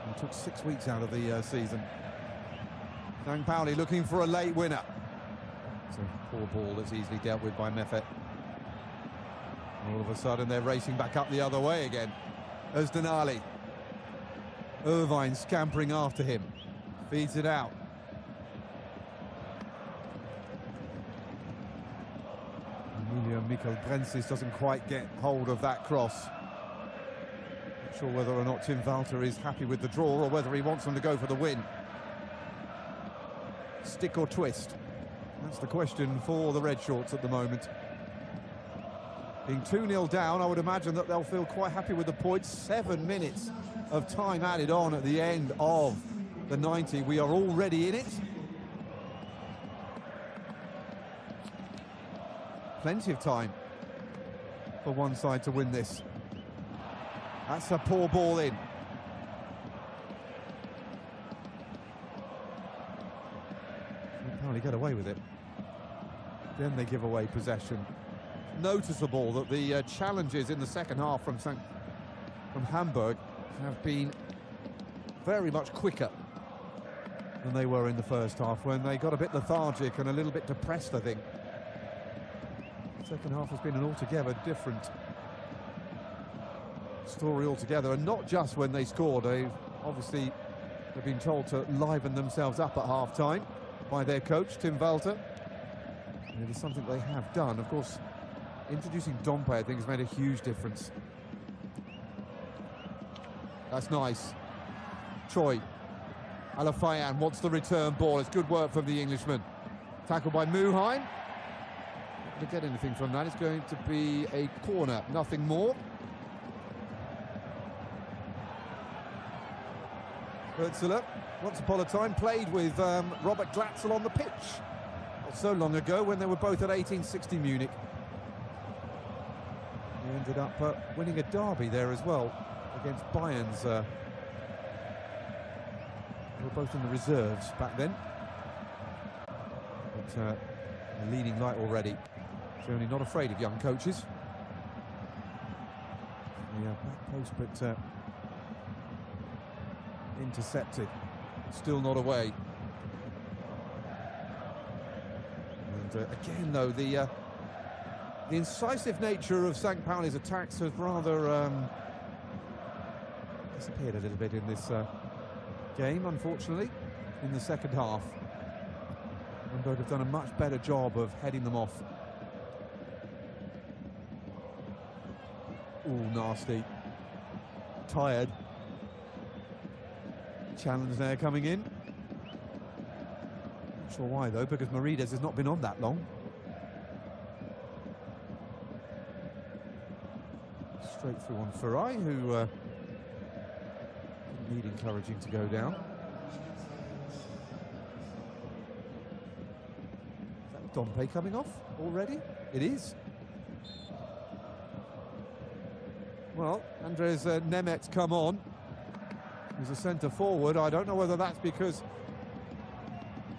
And took 6 weeks out of the season. St. Pauli looking for a late winner. It's a poor ball that's easily dealt with by Meffet. All of a sudden they're racing back up the other way again. Özdenali. Irvine scampering after him. Feeds it out. Emilio Mikel Grensis doesn't quite get hold of that cross. Not sure whether or not Tim Walter is happy with the draw or whether he wants them to go for the win. Stick or twist? That's the question for the Red Shorts at the moment. Being 2-0 down, I would imagine that they'll feel quite happy with the points. 7 minutes of time added on at the end of the 90. We are already in it. Plenty of time for one side to win this. That's a poor ball in. Apparently get away with it. Then they give away possession. Noticeable that the challenges in the second half from Hamburg have been very much quicker than they were in the first half, when they got a bit lethargic and a little bit depressed, I think. The second half has been an altogether different story altogether, and not just when they scored. They've been told to liven themselves up at half-time by their coach, Tim Walter. And it is something they have done. Of course, introducing Dompe, I think, has made a huge difference. That's nice. Choi. Alafayan wants the return ball. It's good work from the Englishman. Tackled by Muheim. Not going to get anything from that. It's going to be a corner, nothing more. Ursula, once upon a time, played with Robert Glatzel on the pitch. Not so long ago, when they were both at 1860 Munich. He ended up winning a derby there as well against Bayern's. They were both in the reserves back then. But A leading light already. Certainly not afraid of young coaches. Yeah, back post, but intercepted. Still not away. And again, though, the incisive nature of St. Pauli's attacks has rather disappeared a little bit in this game, unfortunately, in the second half. Hamburg have done a much better job of heading them off. Ooh, nasty. Tired. Challenge there coming in. Not sure why, though, because Morides has not been on that long. Straight through on Ferrai, who didn't need encouraging to go down. Is that Dompe coming off already? It is. Well, Andres Nemet's come on. He's a centre forward. I don't know whether that's because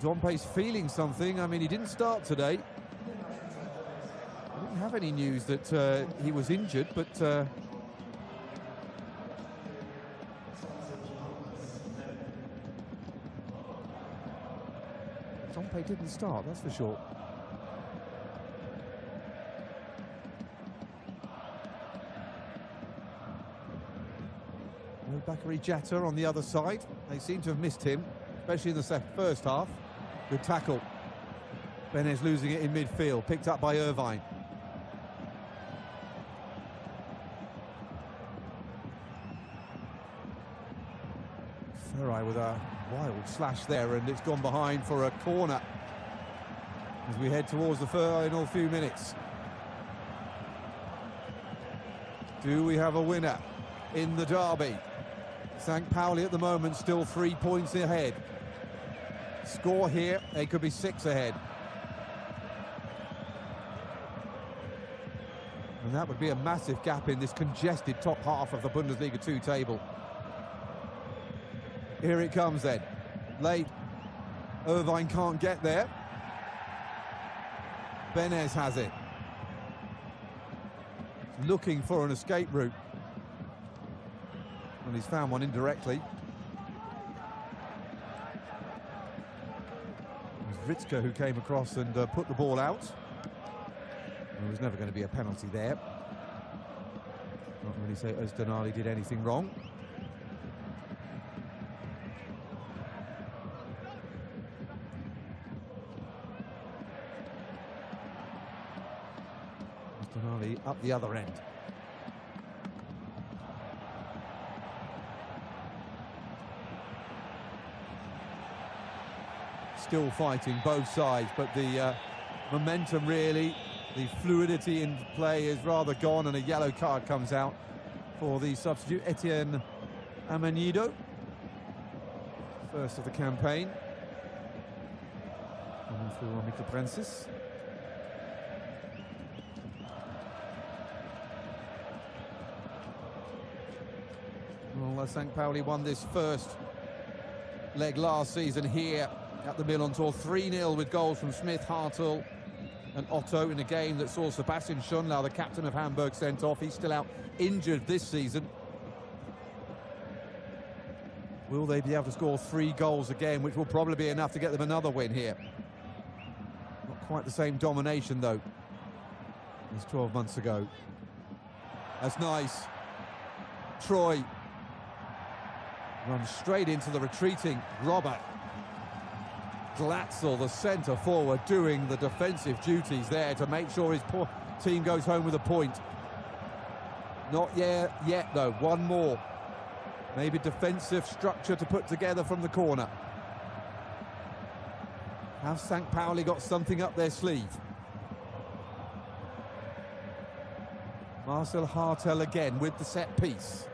Dompe's feeling something. I mean, he didn't start today. I didn't have any news that he was injured, but Dompe didn't start, that's for sure. Bakary Jatta on the other side. They seem to have missed him, especially in the first half. Good tackle. Benez losing it in midfield, picked up by Irvine. Ferrai with a wild slash there, and it's gone behind for a corner as we head towards the final few minutes. Do we have a winner in the derby? St. Pauli at the moment still 3 points ahead. Score here, they could be 6 ahead. And that would be a massive gap in this congested top half of the Bundesliga 2 table. Here it comes then. Late. Irvine can't get there. Benez has it. Looking for an escape route. And he's found one indirectly. It was Ritzka who came across and put the ball out. There was never going to be a penalty there. Not really say Özdenali did anything wrong. Özdenali up the other end. Still fighting both sides, but the momentum really, the fluidity in play is rather gone, and a yellow card comes out for the substitute, Etienne Amanido. First of the campaign. Coming through on Mika Prensis. Well, St. Pauli won this first leg last season here at the Milan Tour, 3-0 with goals from Smith, Hartl and Otto in a game that saw Sebastian Schonlau, the captain of Hamburg, sent off. He's still out injured this season. Will they be able to score 3 goals again, which will probably be enough to get them another win here? Not quite the same domination, though, as 12 months ago. That's nice. Troy runs straight into the retreating Robert. Glatzel, the centre forward, doing the defensive duties there to make sure his team goes home with a point. Not yet though, one more. Maybe defensive structure to put together from the corner. Have St. Pauli got something up their sleeve? Marcel Hartel again with the set piece.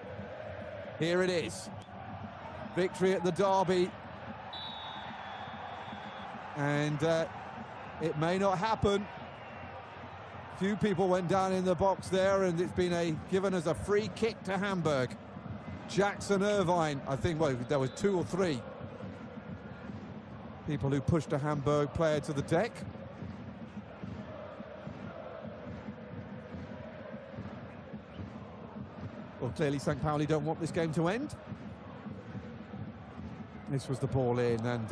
Here it is. Victory at the derby. And it may not happen. Few people went down in the box there, and it's been given as a free kick to Hamburg. Jackson Irvine, I think, well, there was 2 or 3 people who pushed a Hamburg player to the deck. clearly St. Pauli don't want this game to end. This was the ball in, and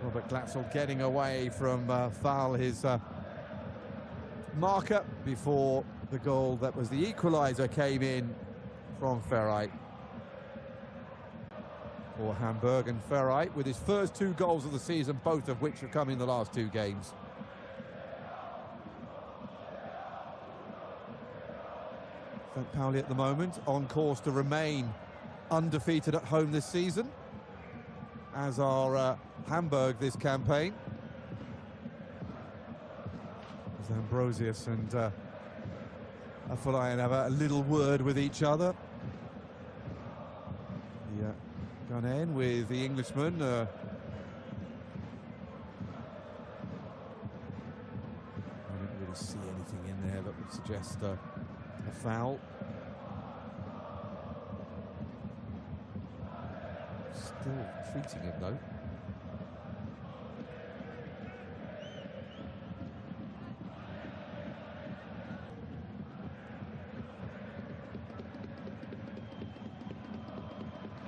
Robert Glatzel getting away from foul his marker before the goal that was the equaliser came in from Ferrite. For Hamburg, and Ferrite with his first 2 goals of the season, both of which have come in the last 2 games. St. Pauli at the moment on course to remain undefeated at home this season, as are Hamburg this campaign. As Ambrosius and Afolayan have a little word with each other. Yeah, gone in with the Englishman. I didn't really see anything in there that would suggest a foul. Still treating him though.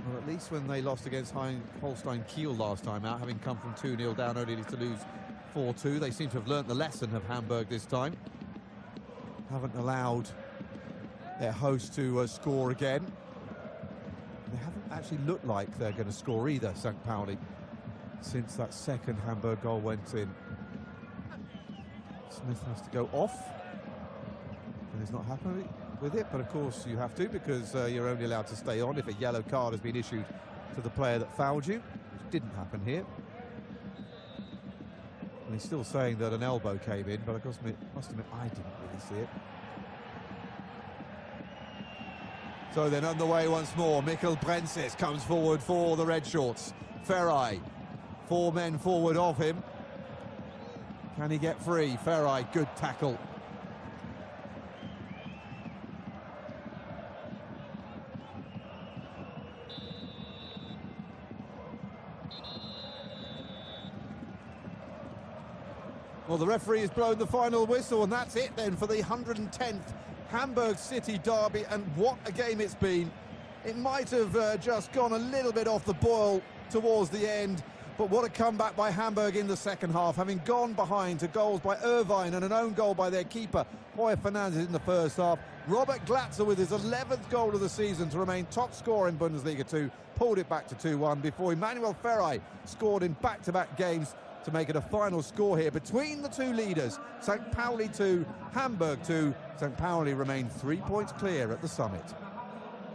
Well, at least when they lost against Holstein Kiel last time out, having come from 2-0 down only to lose 4-2, they seem to have learnt the lesson of Hamburg this time. Haven't allowed their host to score again. They haven't actually looked like they're going to score either, St. Pauli, since that second Hamburg goal went in. Smith has to go off, and he's not happy with it, but of course you have to, because you're only allowed to stay on if a yellow card has been issued to the player that fouled you, which didn't happen here. And he's still saying that an elbow came in, but of course, must admit, I didn't really see it. So then underway once more. Mikkel Brensis comes forward for the red shorts. Ferrari, 4 men forward of him. Can he get free? Ferrari, good tackle. Well, the referee has blown the final whistle, and that's it then for the 110th Hamburg City derby, and what a game it's been. It might have just gone a little bit off the boil towards the end, but what a comeback by Hamburg in the second half, having gone behind to goals by Irvine and an own goal by their keeper, Hoyer Fernandes, in the first half. Robert Glatzel with his 11th goal of the season to remain top scorer in Bundesliga 2, pulled it back to 2-1 before Emmanuel Ferrari scored in back-to-back games to make it a final score here between the 2 leaders. St. Pauli 2, Hamburg 2. St. Pauli remain 3 points clear at the summit.